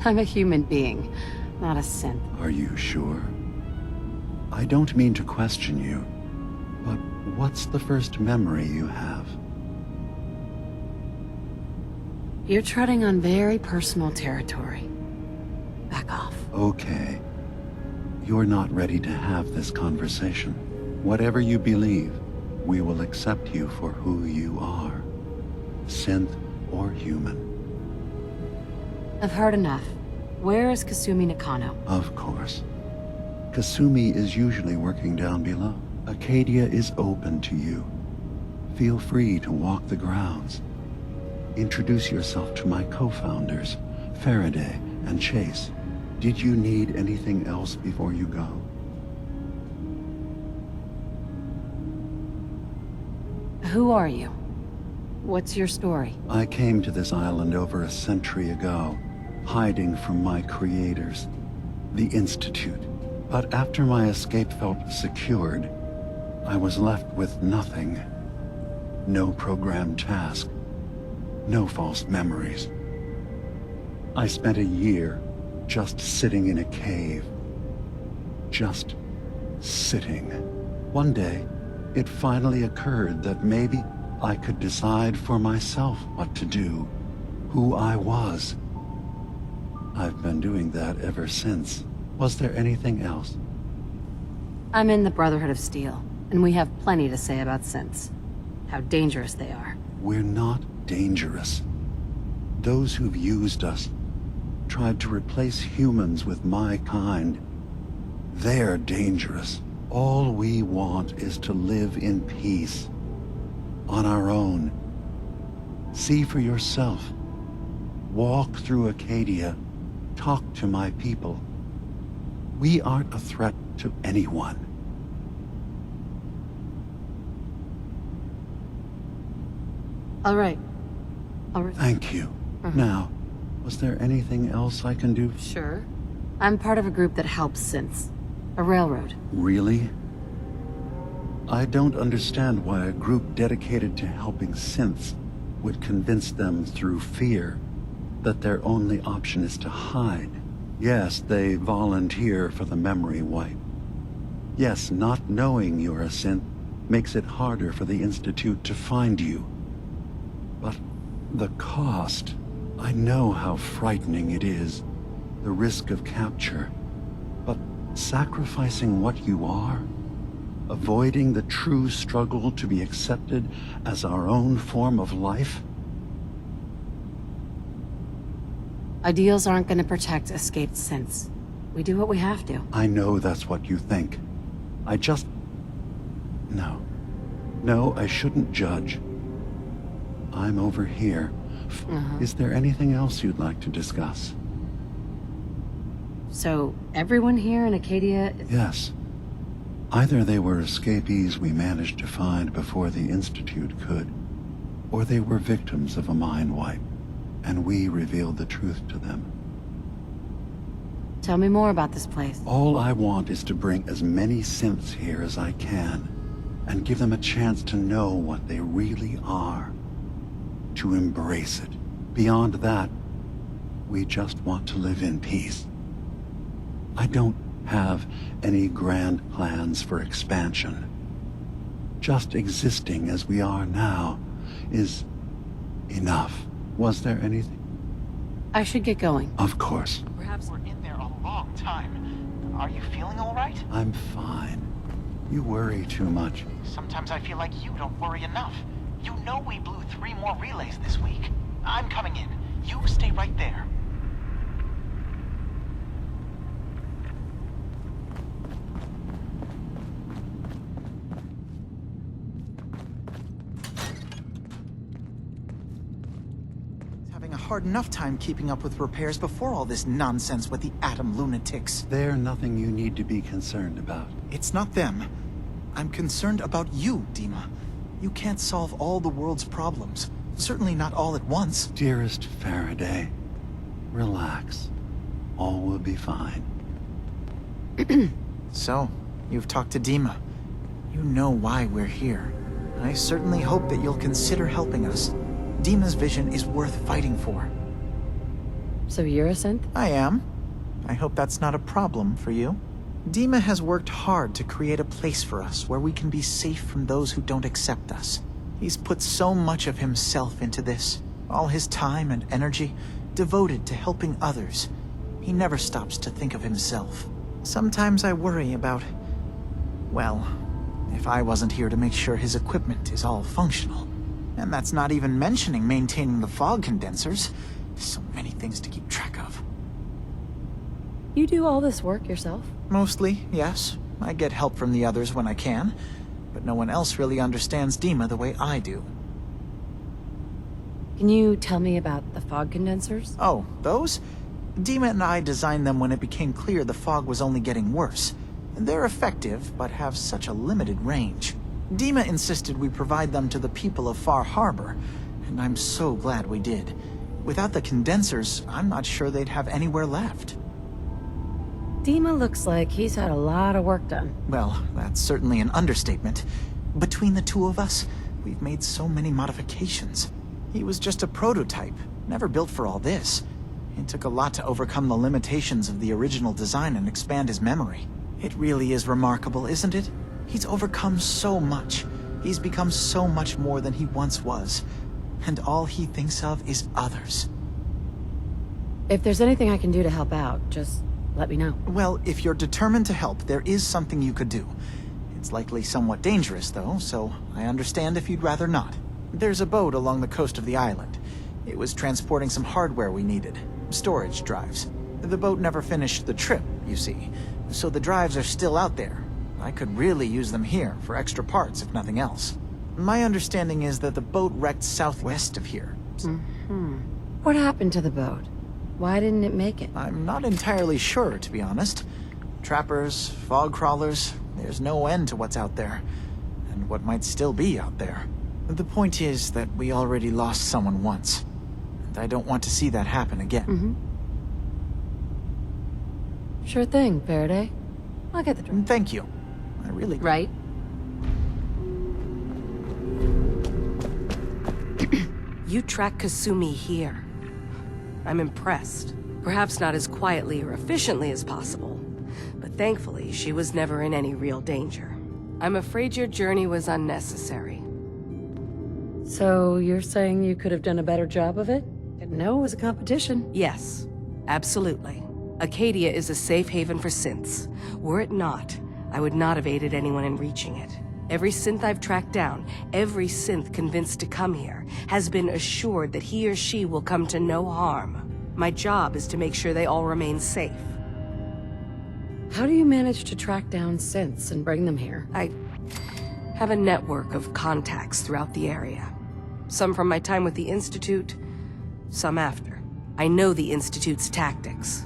Speaker 4: I'm a human being, not a synth.
Speaker 18: Are you sure? I don't mean to question you, but what's the first memory you have?
Speaker 4: You're treading on very personal territory. Back off.
Speaker 18: Okay. You're not ready to have this conversation. Whatever you believe, we will accept you for who you are. Synth or human.
Speaker 4: I've heard enough. Where is Kasumi Nakano?
Speaker 18: Of course. Kasumi is usually working down below. Acadia is open to you. Feel free to walk the grounds. Introduce yourself to my co-founders, Faraday and Chase. Did you need anything else before you go?
Speaker 4: Who are you? What's your story?
Speaker 18: I came to this island over a century ago, hiding from my creators, the Institute. But after my escape felt secured, I was left with nothing. No programmed task. No false memories. I spent a year just sitting in a cave. Just sitting. One day, it finally occurred that maybe I could decide for myself what to do, who I was. I've been doing that ever since. Was there anything else?
Speaker 4: I'm in the Brotherhood of Steel, and we have plenty to say about synths. How dangerous they are.
Speaker 18: We're not dangerous. Those who've used us, tried to replace humans with my kind, they're dangerous. All we want is to live in peace. On our own. See for yourself. Walk through Acadia. Talk to my people. We aren't a threat to anyone.
Speaker 4: All right.
Speaker 18: Thank you. Now, was there anything else I can do?
Speaker 4: Sure. I'm part of a group that helps synths. A railroad.
Speaker 18: Really? I don't understand why a group dedicated to helping synths would convince them through fear that their only option is to hide. Yes, they volunteer for the memory wipe. Yes, not knowing you're a synth makes it harder for the Institute to find you. But the cost, I know how frightening it is, the risk of capture. But sacrificing what you are, avoiding the true struggle to be accepted as our own form of life?
Speaker 4: Ideals aren't going to protect escaped synths. We do what we have to.
Speaker 18: I know that's what you think. I just... No. No, I shouldn't judge. I'm over here. Is there anything else you'd like to discuss?
Speaker 4: So, everyone here in Acadia is...
Speaker 18: Yes. Either they were escapees we managed to find before the Institute could, or they were victims of a mind wipe, and we revealed the truth to them.
Speaker 4: Tell me more about this place.
Speaker 18: All I want is to bring as many synths here as I can, and give them a chance to know what they really are. To embrace it. Beyond that, we just want to live in peace. I don't have any grand plans for expansion. Just existing as we are now is enough. Was there anything?
Speaker 4: I should get going.
Speaker 18: Of course.
Speaker 19: Perhaps we're in there a long time. Are you feeling all right?
Speaker 18: I'm fine. You worry too much.
Speaker 19: Sometimes I feel like you don't worry enough. You know we blew 3 more relays this week. I'm coming in. You stay right there. Having a hard enough time keeping up with repairs before all this nonsense with the atom lunatics.
Speaker 18: They're nothing you need to be concerned about.
Speaker 19: It's not them. I'm concerned about you, Dima. You can't solve all the world's problems. Certainly not all at once.
Speaker 18: Dearest Faraday, relax. All will be fine.
Speaker 19: So, you've talked to Dima. You know why we're here. I certainly hope that you'll consider helping us. Dima's vision is worth fighting for.
Speaker 14: So you're a synth?
Speaker 19: I am. I hope that's not a problem for you. Dima has worked hard to create a place for us where we can be safe from those who don't accept us. He's put so much of himself into this, all his time and energy devoted to helping others. He never stops to think of himself. Sometimes I worry about, well, if I wasn't here to make sure his equipment is all functional. And that's not even mentioning maintaining the fog condensers. So many things to keep track of.
Speaker 14: You do all this work yourself?
Speaker 19: Mostly, yes. I get help from the others when I can, but no one else really understands Dima the way I do.
Speaker 14: Can you tell me about the fog condensers?
Speaker 19: Oh, those? Dima and I designed them when it became clear the fog was only getting worse. They're effective, but have such a limited range. Dima insisted we provide them to the people of Far Harbor, and I'm so glad we did. Without the condensers, I'm not sure they'd have anywhere left.
Speaker 14: Dima looks like he's had a lot of work done.
Speaker 19: Well, that's certainly an understatement. Between the two of us, we've made so many modifications. He was just a prototype, never built for all this. It took a lot to overcome the limitations of the original design and expand his memory. It really is remarkable, isn't it? He's overcome so much. He's become so much more than he once was. And all he thinks of is others.
Speaker 14: If there's anything I can do to help out, just let me know.
Speaker 19: Well, if you're determined to help, there is something you could do. It's likely somewhat dangerous, though, so I understand if you'd rather not. There's a boat along the coast of the island. It was transporting some hardware we needed. Storage drives. The boat never finished the trip, you see. So the drives are still out there. I could really use them here for extra parts, if nothing else. My understanding is that the boat wrecked southwest of here.
Speaker 14: What happened to the boat? Why didn't it make it?
Speaker 19: I'm not entirely sure, to be honest. Trappers, fog crawlers, there's no end to what's out there. And what might still be out there. The point is that we already lost someone once. And I don't want to see that happen again.
Speaker 14: Sure thing, Faraday. I'll get the drink.
Speaker 19: Thank you. I really...
Speaker 14: Right?
Speaker 20: You track Kasumi here. I'm impressed. Perhaps not as quietly or efficiently as possible, but thankfully she was never in any real danger. I'm afraid your journey was unnecessary.
Speaker 14: So you're saying you could have done a better job of it? Didn't know it was a competition.
Speaker 20: Yes, absolutely. Acadia is a safe haven for synths. Were it not, I would not have aided anyone in reaching it. Every synth I've tracked down, every synth convinced to come here, has been assured that he or she will come to no harm. My job is to make sure they all remain safe.
Speaker 14: How do you manage to track down synths and bring them here?
Speaker 20: I have a network of contacts throughout the area. Some from my time with the Institute, some after. I know the Institute's tactics,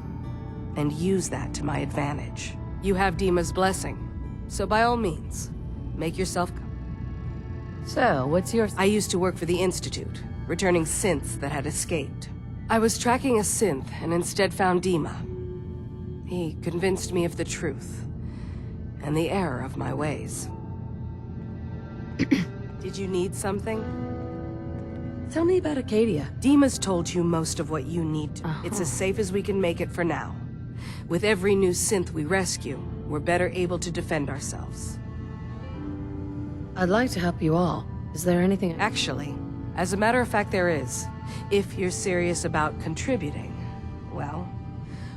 Speaker 20: and use that to my advantage. You have Dima's blessing, so by all means, make yourself come.
Speaker 14: So, what's yours?
Speaker 20: I used to work for the Institute, returning synths that had escaped. I was tracking a synth and instead found Dima. He convinced me of the truth and the error of my ways. Did you need something?
Speaker 14: Tell me about Acadia.
Speaker 20: Dima's told you most of what you need to. It's as safe as we can make it for now. With every new synth we rescue, we're better able to defend ourselves.
Speaker 14: I'd like to help you all. Is there anything...
Speaker 20: Actually, as a matter of fact, there is. If you're serious about contributing, well,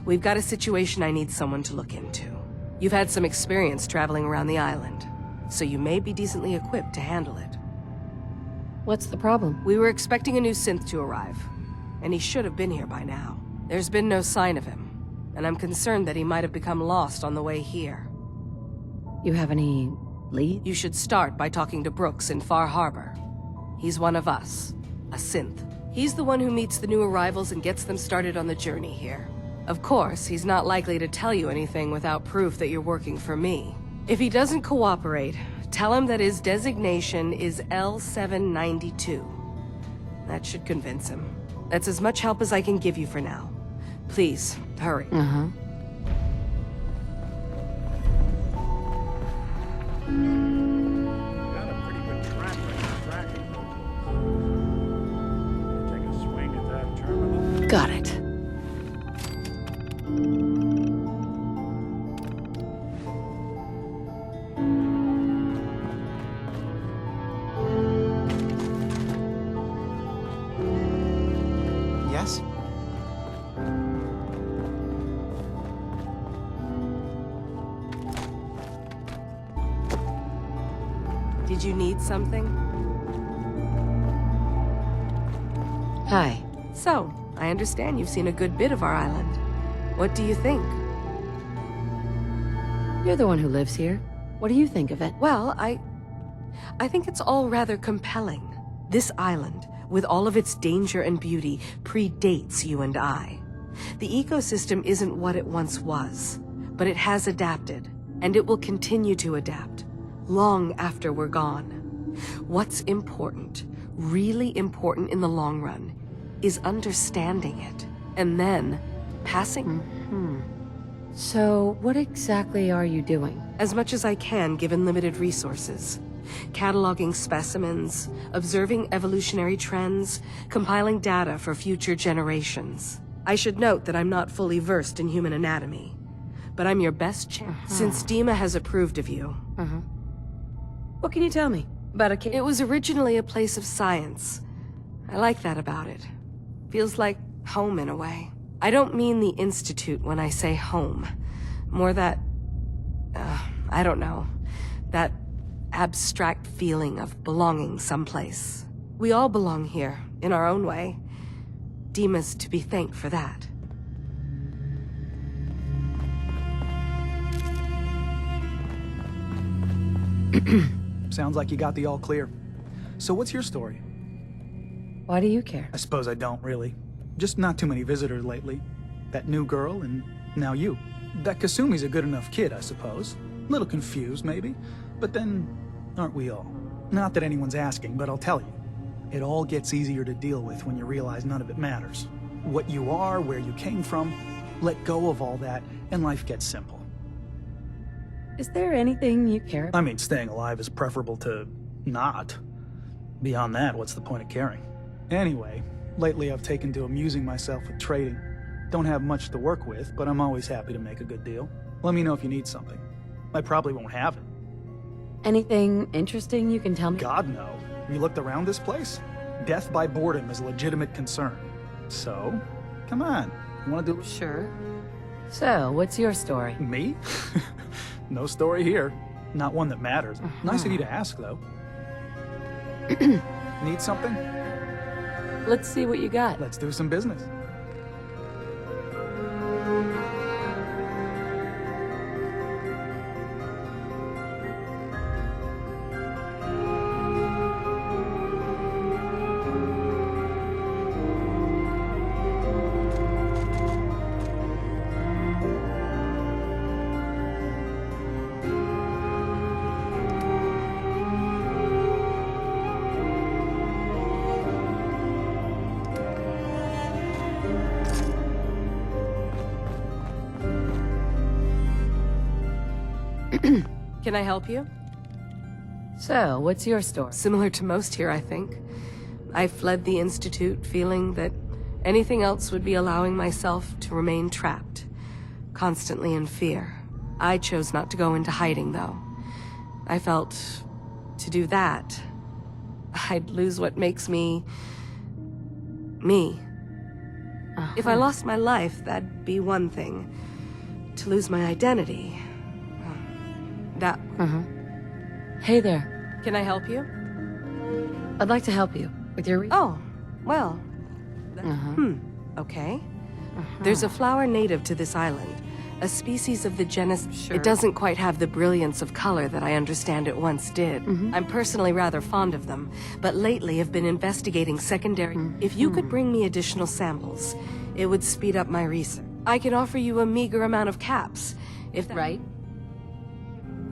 Speaker 20: we've got a situation I need someone to look into. You've had some experience traveling around the island, so you may be decently equipped to handle it.
Speaker 14: What's the problem?
Speaker 20: We were expecting a new synth to arrive, and he should have been here by now. There's been no sign of him, and I'm concerned that he might have become lost on the way here.
Speaker 14: You have any lead?
Speaker 20: You should start by talking to Brooks in Far Harbor. He's one of us, a synth. He's the one who meets the new arrivals and gets them started on the journey here. Of course, he's not likely to tell you anything without proof that you're working for me. If he doesn't cooperate, tell him that his designation is L792. That should convince him. That's as much help as I can give you for now. Please, hurry.
Speaker 14: Got it.
Speaker 19: Yes?
Speaker 20: Did you need something?
Speaker 4: Hi.
Speaker 20: So, I understand you've seen a good bit of our island. What do you think?
Speaker 4: You're the one who lives here. What do you think of it?
Speaker 20: Well, I think it's all rather compelling. This island, with all of its danger and beauty, predates you and I. The ecosystem isn't what it once was, but it has adapted, and it will continue to adapt, long after we're gone. What's important, really important in the long run, is understanding it, and then passing.
Speaker 4: So, what exactly are you doing?
Speaker 20: As much as I can, given limited resources. Cataloging specimens, observing evolutionary trends, compiling data for future generations. I should note that I'm not fully versed in human anatomy, but I'm your best chance since Dima has approved of you.
Speaker 4: What can you tell me about a cave?
Speaker 20: It was originally a place of science. I like that about it. Feels like home in a way. I don't mean the Institute when I say home. More that, I don't know, that abstract feeling of belonging someplace. We all belong here, in our own way. Dima's to be thanked for that.
Speaker 21: Sounds like you got the all clear. So what's your story?
Speaker 4: Why do you care?
Speaker 21: I suppose I don't, really. Just not too many visitors lately. That new girl, and now you. That Kasumi's a good enough kid, I suppose. A little confused, maybe. But then, aren't we all? Not that anyone's asking, but I'll tell you. It all gets easier to deal with when you realize none of it matters. What you are, where you came from, let go of all that, and life gets simple.
Speaker 4: Is there anything you care about?
Speaker 21: I mean, staying alive is preferable to not. Beyond that, what's the point of caring? Anyway, lately I've taken to amusing myself with trading. Don't have much to work with, but I'm always happy to make a good deal. Let me know if you need something. I probably won't have it.
Speaker 4: Anything interesting you can tell me?
Speaker 21: God, no. You looked around this place? Death by boredom is a legitimate concern. So, come on. You want to do...
Speaker 4: Sure. So, what's your story?
Speaker 21: Me? No story here. Not one that matters. Nice of you to ask, though. Need something?
Speaker 4: Let's see what you got.
Speaker 21: Let's do some business.
Speaker 20: Can I help you?
Speaker 4: So, what's your story?
Speaker 20: Similar to most here, I think. I fled the Institute feeling that anything else would be allowing myself to remain trapped, constantly in fear. I chose not to go into hiding, though. I felt to do that, I'd lose what makes me... me. If I lost my life, that'd be one thing. To lose my identity... that...
Speaker 4: Hey there.
Speaker 20: Can I help you?
Speaker 4: I'd like to help you with your...
Speaker 20: Oh, well... Okay. There's a flower native to this island. A species of the genus...
Speaker 4: Sure.
Speaker 20: It doesn't quite have the brilliance of color that I understand it once did. I'm personally rather fond of them, but lately have been investigating secondary... If you could bring me additional samples, it would speed up my research. I can offer you a meager amount of caps, if that...
Speaker 4: Right.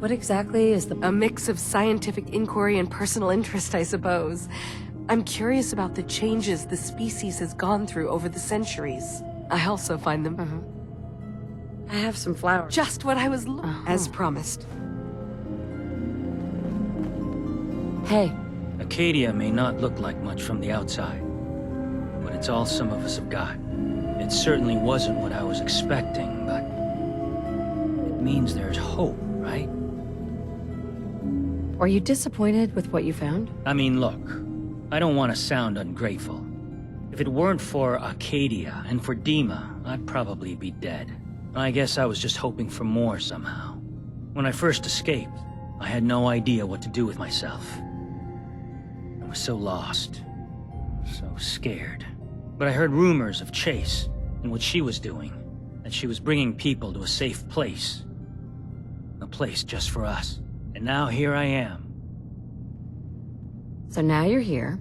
Speaker 4: What exactly is the...
Speaker 20: A mix of scientific inquiry and personal interest, I suppose. I'm curious about the changes the species has gone through over the centuries. I also find them...
Speaker 4: I have some flowers.
Speaker 20: Just what I was as promised.
Speaker 4: Hey.
Speaker 22: Acadia may not look like much from the outside, but it's all some of us have got.
Speaker 15: It certainly wasn't what I was expecting, but it means there's hope, right?
Speaker 4: Are you disappointed with what you found?
Speaker 15: I mean, look, I don't want to sound ungrateful. If it weren't for Arcadia and for Dima, I'd probably be dead. I guess I was just hoping for more somehow. When I first escaped, I had no idea what to do with myself. I was so lost, so scared. But I heard rumors of Chase and what she was doing, that she was bringing people to a safe place. A place just for us. And now here I am.
Speaker 4: So now you're here.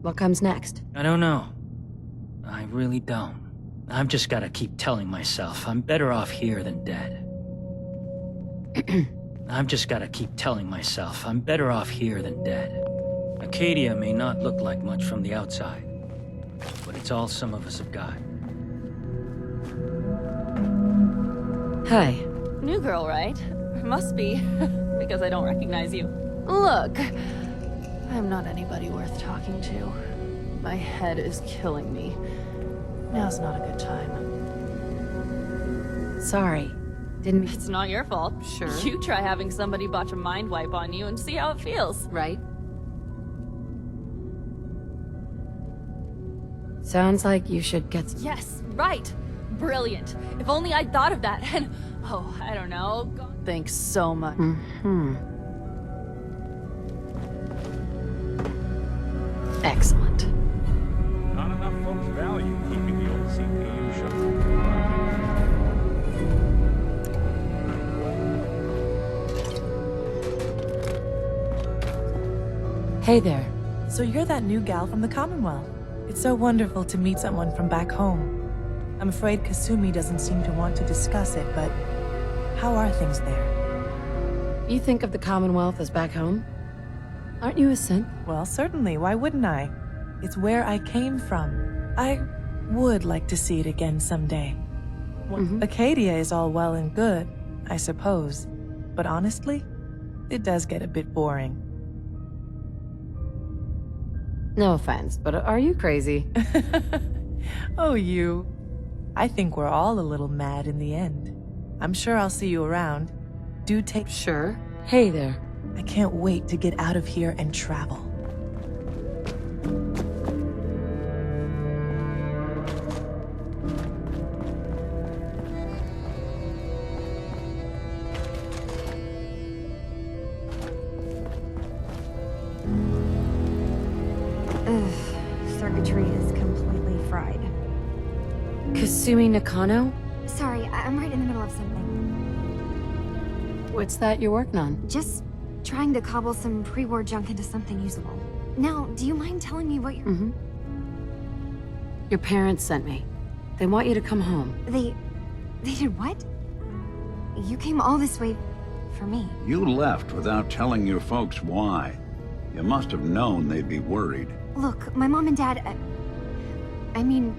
Speaker 4: What comes next?
Speaker 15: I don't know. I really don't. I've just gotta keep telling myself I'm better off here than dead. I've just gotta keep telling myself I'm better off here than dead. Arcadia may not look like much from the outside, but it's all some of us have got.
Speaker 4: Hi.
Speaker 17: New girl, right? Must be, because I don't recognize you.
Speaker 14: Look, I'm not anybody worth talking to. My head is killing me. Now's not a good time.
Speaker 4: Sorry. Didn't
Speaker 17: It's not your fault.
Speaker 14: Sure.
Speaker 17: You try having somebody botch a mind wipe on you and see how it feels.
Speaker 4: Right? Sounds like you should get...
Speaker 17: Yes, right. Brilliant. If only I'd thought of that and... Oh, I don't know.
Speaker 14: Thanks so much.
Speaker 4: Excellent.
Speaker 11: Not enough folks value keeping the old CPU shut.
Speaker 4: Hey there.
Speaker 1: So you're that new gal from the Commonwealth. It's so wonderful to meet someone from back home. I'm afraid Kasumi doesn't seem to want to discuss it, but how are things there?
Speaker 4: You think of the Commonwealth as back home? Aren't you a synth?
Speaker 1: Well, certainly. Why wouldn't I? It's where I came from. I would like to see it again someday. Acadia is all well and good, I suppose. But honestly, it does get a bit boring.
Speaker 4: No offense, but are you crazy?
Speaker 1: Oh, you. I think we're all a little mad in the end. I'm sure I'll see you around. Do take...
Speaker 4: Sure. Hey there.
Speaker 1: I can't wait to get out of here and travel.
Speaker 8: Circuitry is completely fried.
Speaker 4: Kasumi Nakano?
Speaker 8: Sorry, I'm right in the middle of something.
Speaker 4: What's that you're working on?
Speaker 8: Just trying to cobble some pre-war junk into something usable. Now, do you mind telling me what you're...
Speaker 4: Your parents sent me. They want you to come home.
Speaker 8: They did what? You came all this way for me.
Speaker 5: You left without telling your folks why. You must have known they'd be worried.
Speaker 8: Look, my mom and dad... I mean,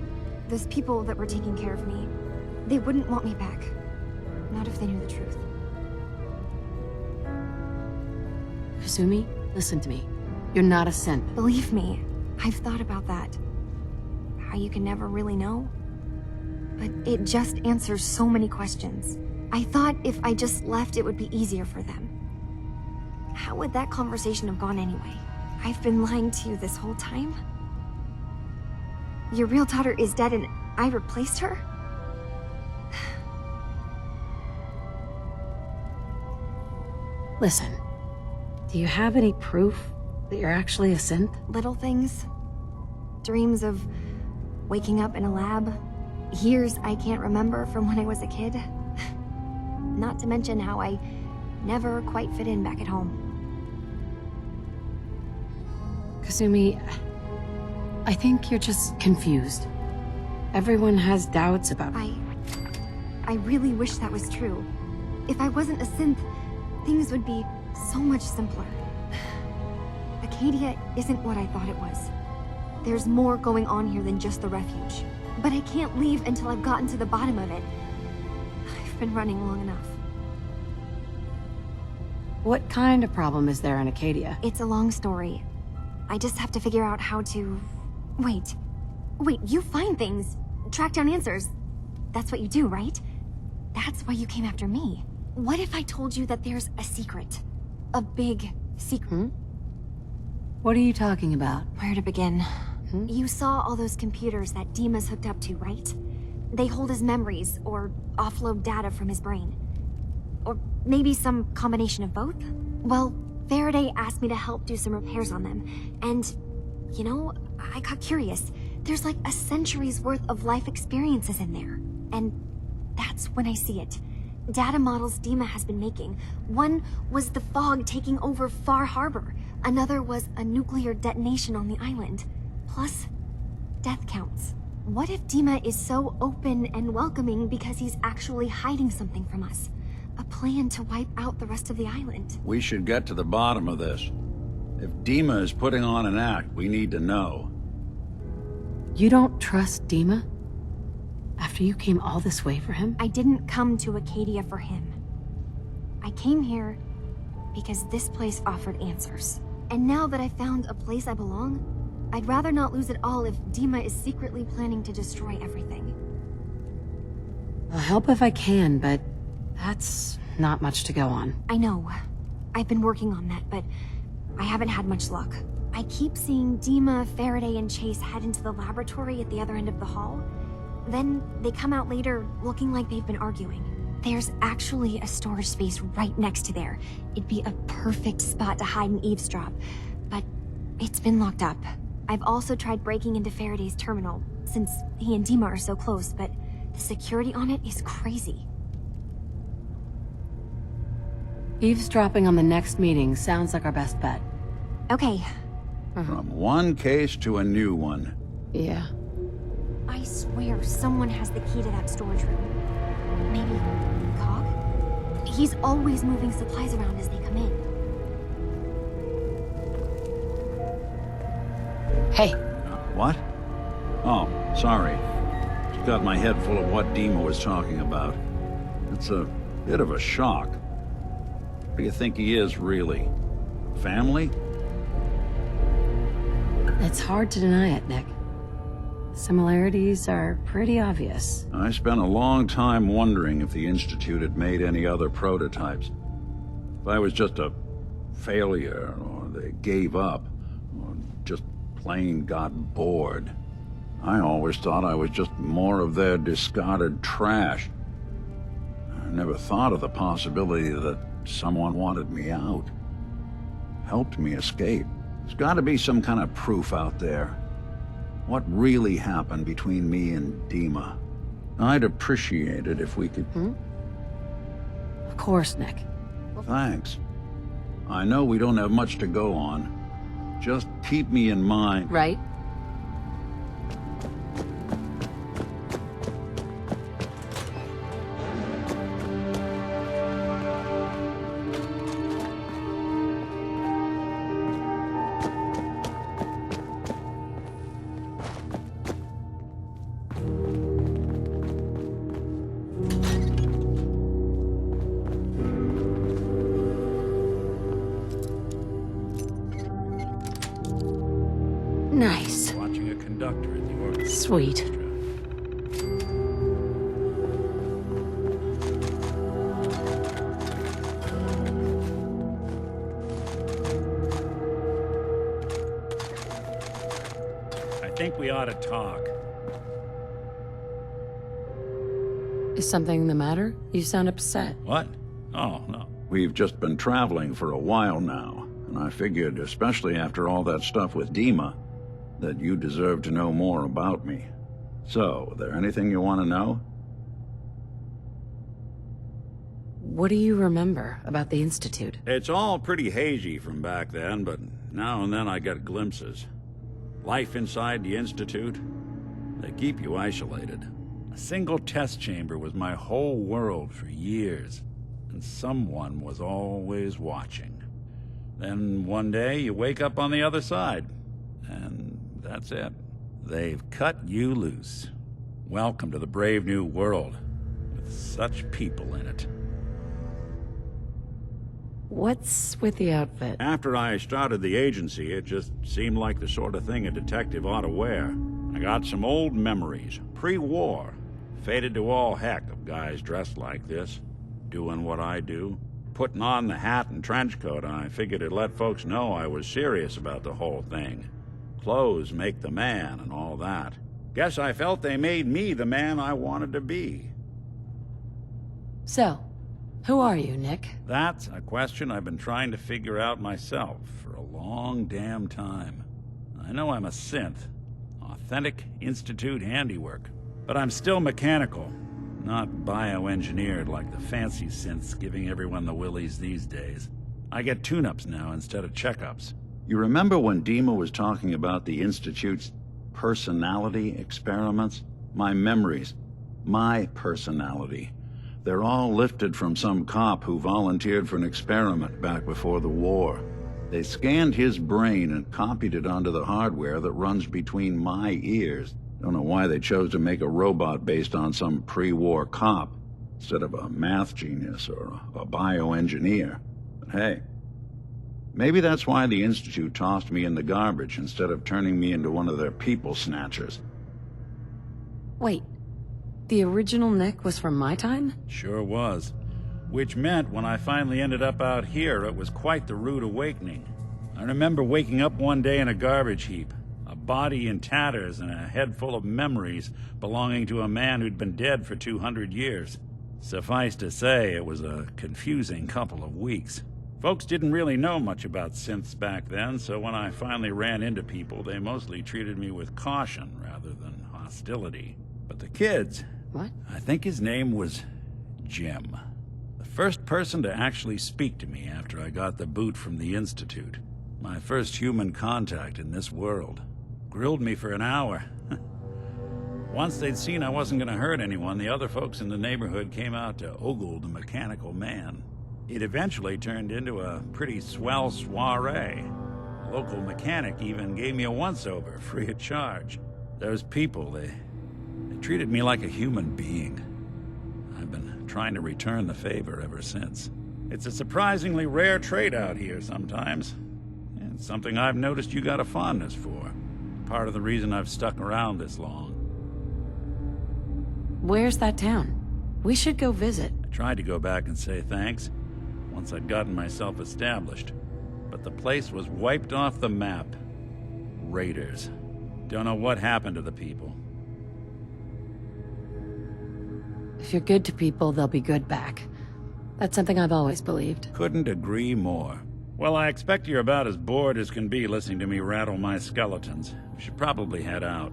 Speaker 8: those people that were taking care of me, they wouldn't want me back. Not if they knew the truth.
Speaker 4: Kasumi, listen to me. You're not a synth.
Speaker 8: Believe me, I've thought about that. How you can never really know. But it just answers so many questions. I thought if I just left, it would be easier for them. How would that conversation have gone anyway? I've been lying to you this whole time? Your real daughter is dead and I replaced her?
Speaker 4: Listen, do you have any proof that you're actually a synth?
Speaker 8: Little things. Dreams of waking up in a lab. Years I can't remember from when I was a kid. Not to mention how I never quite fit in back at home.
Speaker 4: Kasumi, I think you're just confused. Everyone has doubts about...
Speaker 8: I really wish that was true. If I wasn't a synth, things would be so much simpler. Acadia isn't what I thought it was. There's more going on here than just the refuge. But I can't leave until I've gotten to the bottom of it. I've been running long enough.
Speaker 4: What kind of problem is there in Acadia?
Speaker 8: It's a long story. I just have to figure out how to... Wait, you find things.
Speaker 2: track down answers. That's what you do, right? That's why you came after me. What if I told you that there's a secret? A big secret?
Speaker 4: What are you talking about?
Speaker 2: Where to begin? You saw all those computers that Dima's hooked up to, right? They hold his memories, or offload data from his brain. Or maybe some combination of both? Well, Faraday asked me to help do some repairs on them, and, you know, I got curious. There's like a century's worth of life experiences in there. And that's when I see it. Data models Dima has been making. One was the fog taking over Far Harbor. Another was a nuclear detonation on the island. Plus, death counts. What if Dima is so open and welcoming because he's actually hiding something from us? A plan to wipe out the rest of the island.
Speaker 5: We should get to the bottom of this. If Dima is putting on an act, we need to know.
Speaker 4: You don't trust Dima? After you came all this way for him?
Speaker 2: I didn't come to Acadia for him. I came here because this place offered answers. And now that I found a place I belong, I'd rather not lose it all if Dima is secretly planning to destroy everything.
Speaker 4: I'll help if I can, but that's not much to go on.
Speaker 2: I know. I've been working on that, but I haven't had much luck. I keep seeing Dima, Faraday, and Chase head into the laboratory at the other end of the hall. Then they come out later looking like they've been arguing. There's actually a storage space right next to there. It'd be a perfect spot to hide and eavesdrop, but it's been locked up. I've also tried breaking into Faraday's terminal, since he and Dima are so close, but the security on it is crazy.
Speaker 4: Eavesdropping on the next meeting sounds like our best bet.
Speaker 2: Okay.
Speaker 5: From one case to a new one.
Speaker 4: Yeah.
Speaker 2: I swear someone has the key to that storage room. Maybe Cog? He's always moving supplies around as they come in.
Speaker 4: Hey.
Speaker 5: What? Oh, sorry. Just got my head full of what Dima was talking about. It's a bit of a shock. What do you think he is, really? Family?
Speaker 4: It's hard to deny it, Nick. Similarities are pretty obvious.
Speaker 5: I spent a long time wondering if the Institute had made any other prototypes. If I was just a failure, or they gave up, or just plain got bored. I always thought I was just more of their discarded trash. I never thought of the possibility that someone wanted me out. Helped me escape. There's got to be some kind of proof out there. What really happened between me and Dima? I'd appreciate it if we could...
Speaker 4: Of course, Nick.
Speaker 5: Thanks. I know we don't have much to go on. Just keep me in mind.
Speaker 4: Right. Nice.
Speaker 12: Watching a conductor in the orchestra.
Speaker 4: Sweet.
Speaker 12: I think we ought to talk.
Speaker 4: Is something the matter? You sound upset.
Speaker 12: What? Oh, no.
Speaker 5: We've just been traveling for a while now, and I figured, especially after all that stuff with Dima, that you deserve to know more about me. So, there anything you want to know?
Speaker 4: What do you remember about the Institute?
Speaker 5: It's all pretty hazy from back then, but now and then I get glimpses. Life inside the Institute, they keep you isolated. A single test chamber was my whole world for years, and someone was always watching. Then one day you wake up on the other side, and that's it. They've cut you loose. Welcome to the brave new world, with such people in it.
Speaker 4: What's with the outfit?
Speaker 5: After I started the agency, it just seemed like the sort of thing a detective ought to wear.
Speaker 12: I got some old memories, pre-war. Faded to all heck of guys dressed like this, doing what I do. Putting on the hat and trench coat, I figured it'd let folks know I was serious about the whole thing. Clothes make the man and all that. Guess I felt they made me the man I wanted to be.
Speaker 4: So, who are you, Nick?
Speaker 12: That's a question I've been trying to figure out myself for a long damn time. I know I'm a synth, authentic Institute handiwork, but I'm still mechanical, not bioengineered like the fancy synths giving everyone the willies these days. I get tune-ups now instead of checkups.
Speaker 5: You remember when Dima was talking about the Institute's personality experiments? My memories. My personality. They're all lifted from some cop who volunteered for an experiment back before the war. They scanned his brain and copied it onto the hardware that runs between my ears. Don't know why they chose to make a robot based on some pre-war cop instead of a math genius or a bioengineer. But hey, maybe that's why the Institute tossed me in the garbage instead of turning me into one of their people snatchers.
Speaker 4: Wait, the original Nick was from my time?
Speaker 12: Sure was. Which meant when I finally ended up out here, it was quite the rude awakening. I remember waking up one day in a garbage heap, a body in tatters and a head full of memories belonging to a man who'd been dead for 200 years. Suffice to say, it was a confusing couple of weeks. Folks didn't really know much about synths back then, so when I finally ran into people, they mostly treated me with caution rather than hostility. But the kids...
Speaker 4: What?
Speaker 12: I think his name was Jim. The first person to actually speak to me after I got the boot from the Institute. My first human contact in this world. Grilled me for an hour. Once they'd seen I wasn't gonna hurt anyone, the other folks in the neighborhood came out to ogle the mechanical man. It eventually turned into a pretty swell soiree. A local mechanic even gave me a once-over, free of charge. Those people, they treated me like a human being. I've been trying to return the favor ever since. It's a surprisingly rare trait out here sometimes. And something I've noticed you got a fondness for. Part of the reason I've stuck around this long.
Speaker 4: Where's that town? We should go visit.
Speaker 12: I tried to go back and say thanks, once I'd gotten myself established. But the place was wiped off the map. Raiders. Don't know what happened to the people.
Speaker 4: If you're good to people, they'll be good back. That's something I've always believed.
Speaker 12: Couldn't agree more. Well, I expect you're about as bored as can be listening to me rattle my skeletons. We should probably head out.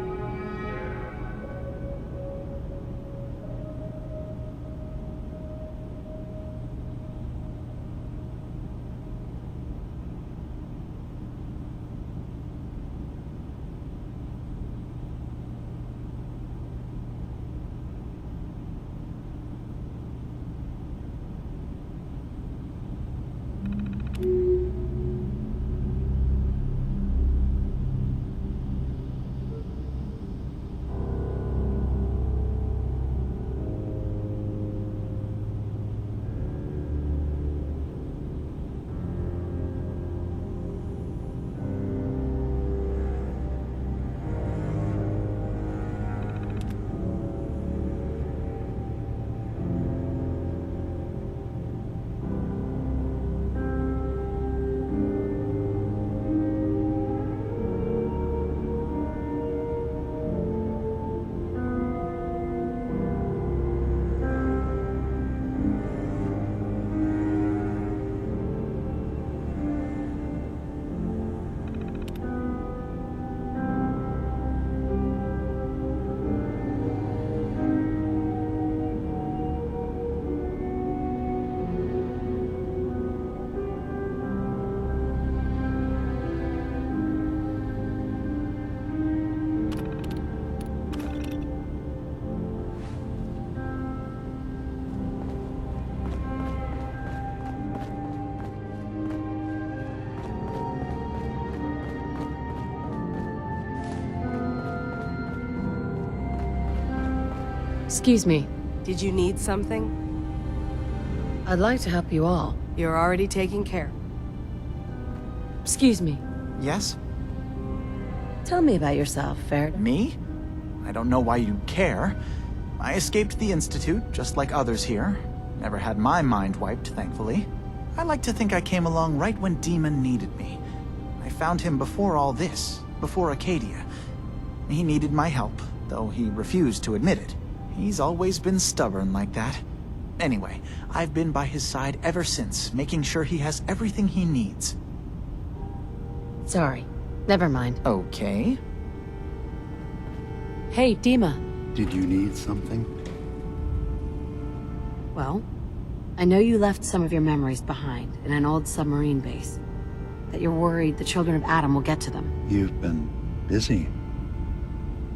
Speaker 4: Excuse me.
Speaker 20: Did you need something?
Speaker 4: I'd like to help you all.
Speaker 20: You're already taking care.
Speaker 4: Excuse me.
Speaker 19: Yes?
Speaker 4: Tell me about yourself, Ferd.
Speaker 19: Me? I don't know why you'd care. I escaped the Institute, just like others here. Never had my mind wiped, thankfully. I like to think I came along right when Demon needed me. I found him before all this, before Acadia. He needed my help, though he refused to admit it. He's always been stubborn like that. Anyway, I've been by his side ever since, making sure he has everything he needs.
Speaker 4: Sorry. Never mind.
Speaker 19: Okay.
Speaker 4: Hey, Dima.
Speaker 18: Did you need something?
Speaker 4: Well, I know you left some of your memories behind in an old submarine base. That you're worried the children of Adam will get to them.
Speaker 18: You've been busy.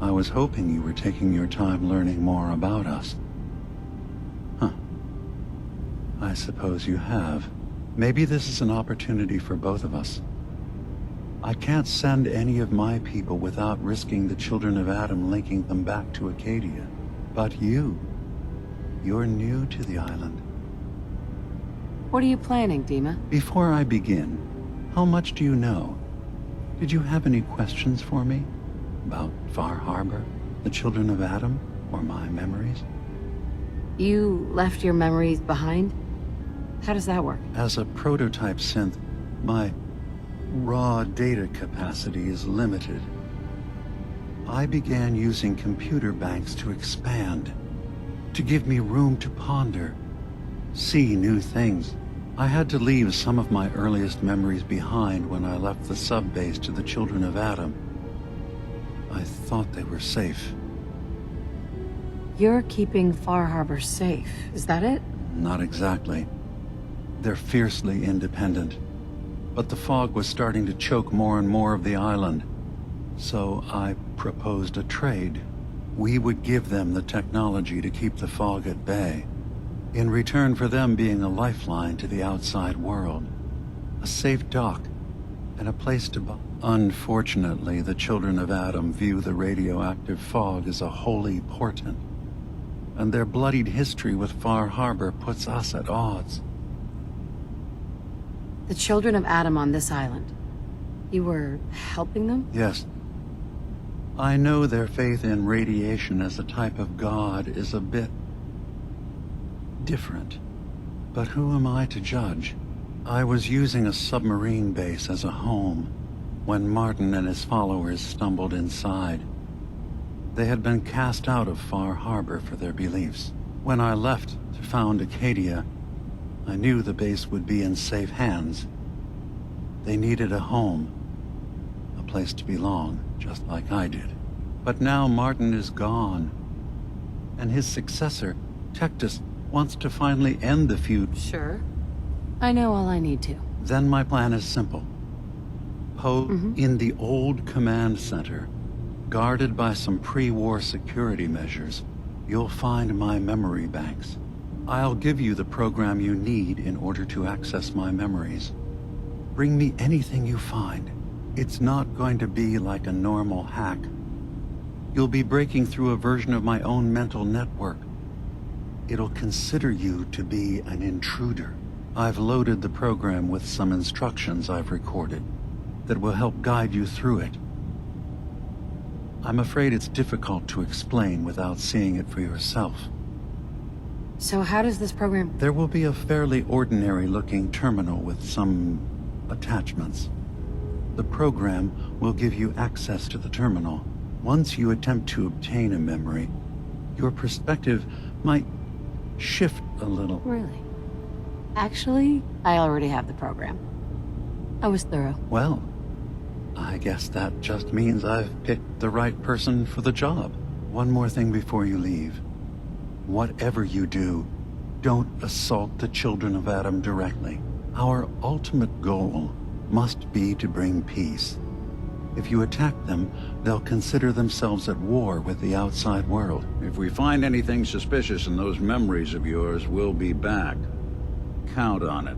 Speaker 18: I was hoping you were taking your time learning more about us. Huh. I suppose you have. Maybe this is an opportunity for both of us. I can't send any of my people without risking the children of Adam linking them back to Acadia. But you're new to the island.
Speaker 4: What are you planning, Dima?
Speaker 18: Before I begin, how much do you know? Did you have any questions for me? About Far Harbor, the children of Adam, or my memories?
Speaker 4: You left your memories behind? How does that work?
Speaker 18: As a prototype synth, my raw data capacity is limited. I began using computer banks to expand, to give me room to ponder, see new things. I had to leave some of my earliest memories behind when I left the sub-base to the children of Adam. I thought they were safe.
Speaker 4: You're keeping Far Harbor safe, is that it?
Speaker 18: Not exactly. They're fiercely independent. But the fog was starting to choke more and more of the island. So I proposed a trade. We would give them the technology to keep the fog at bay, in return for them being a lifeline to the outside world. A safe dock, and a place to buy. Unfortunately, the children of Adam view the radioactive fog as a holy portent, and their bloodied history with Far Harbor puts us at odds.
Speaker 4: The children of Adam on this island. You were helping them?
Speaker 18: Yes. I know their faith in radiation as a type of god is a bit different. But who am I to judge? I was using a submarine base as a home when Martin and his followers stumbled inside. They had been cast out of Far Harbor for their beliefs. When I left to found Acadia, I knew the base would be in safe hands. They needed a home, a place to belong, just like I did. But now Martin is gone, and his successor, Tectus, wants to finally end the feud.
Speaker 4: Sure. I know all I need to.
Speaker 18: Then my plan is simple. In the old command center, guarded by some pre-war security measures, you'll find my memory banks. I'll give you the program you need in order to access my memories. Bring me anything you find. It's not going to be like a normal hack. You'll be breaking through a version of my own mental network. It'll consider you to be an intruder. I've loaded the program with some instructions I've recorded that will help guide you through it. I'm afraid it's difficult to explain without seeing it for yourself.
Speaker 4: So how does this program...
Speaker 18: There will be a fairly ordinary-looking terminal with some attachments. The program will give you access to the terminal. Once you attempt to obtain a memory, your perspective might shift a little.
Speaker 4: Really? Actually, I already have the program. I was thorough.
Speaker 18: Well, I guess that just means I've picked the right person for the job. One more thing before you leave. Whatever you do, don't assault the children of Adam directly. Our ultimate goal must be to bring peace. If you attack them, they'll consider themselves at war with the outside world.
Speaker 5: If we find anything suspicious in those memories of yours, we'll be back. Count on it.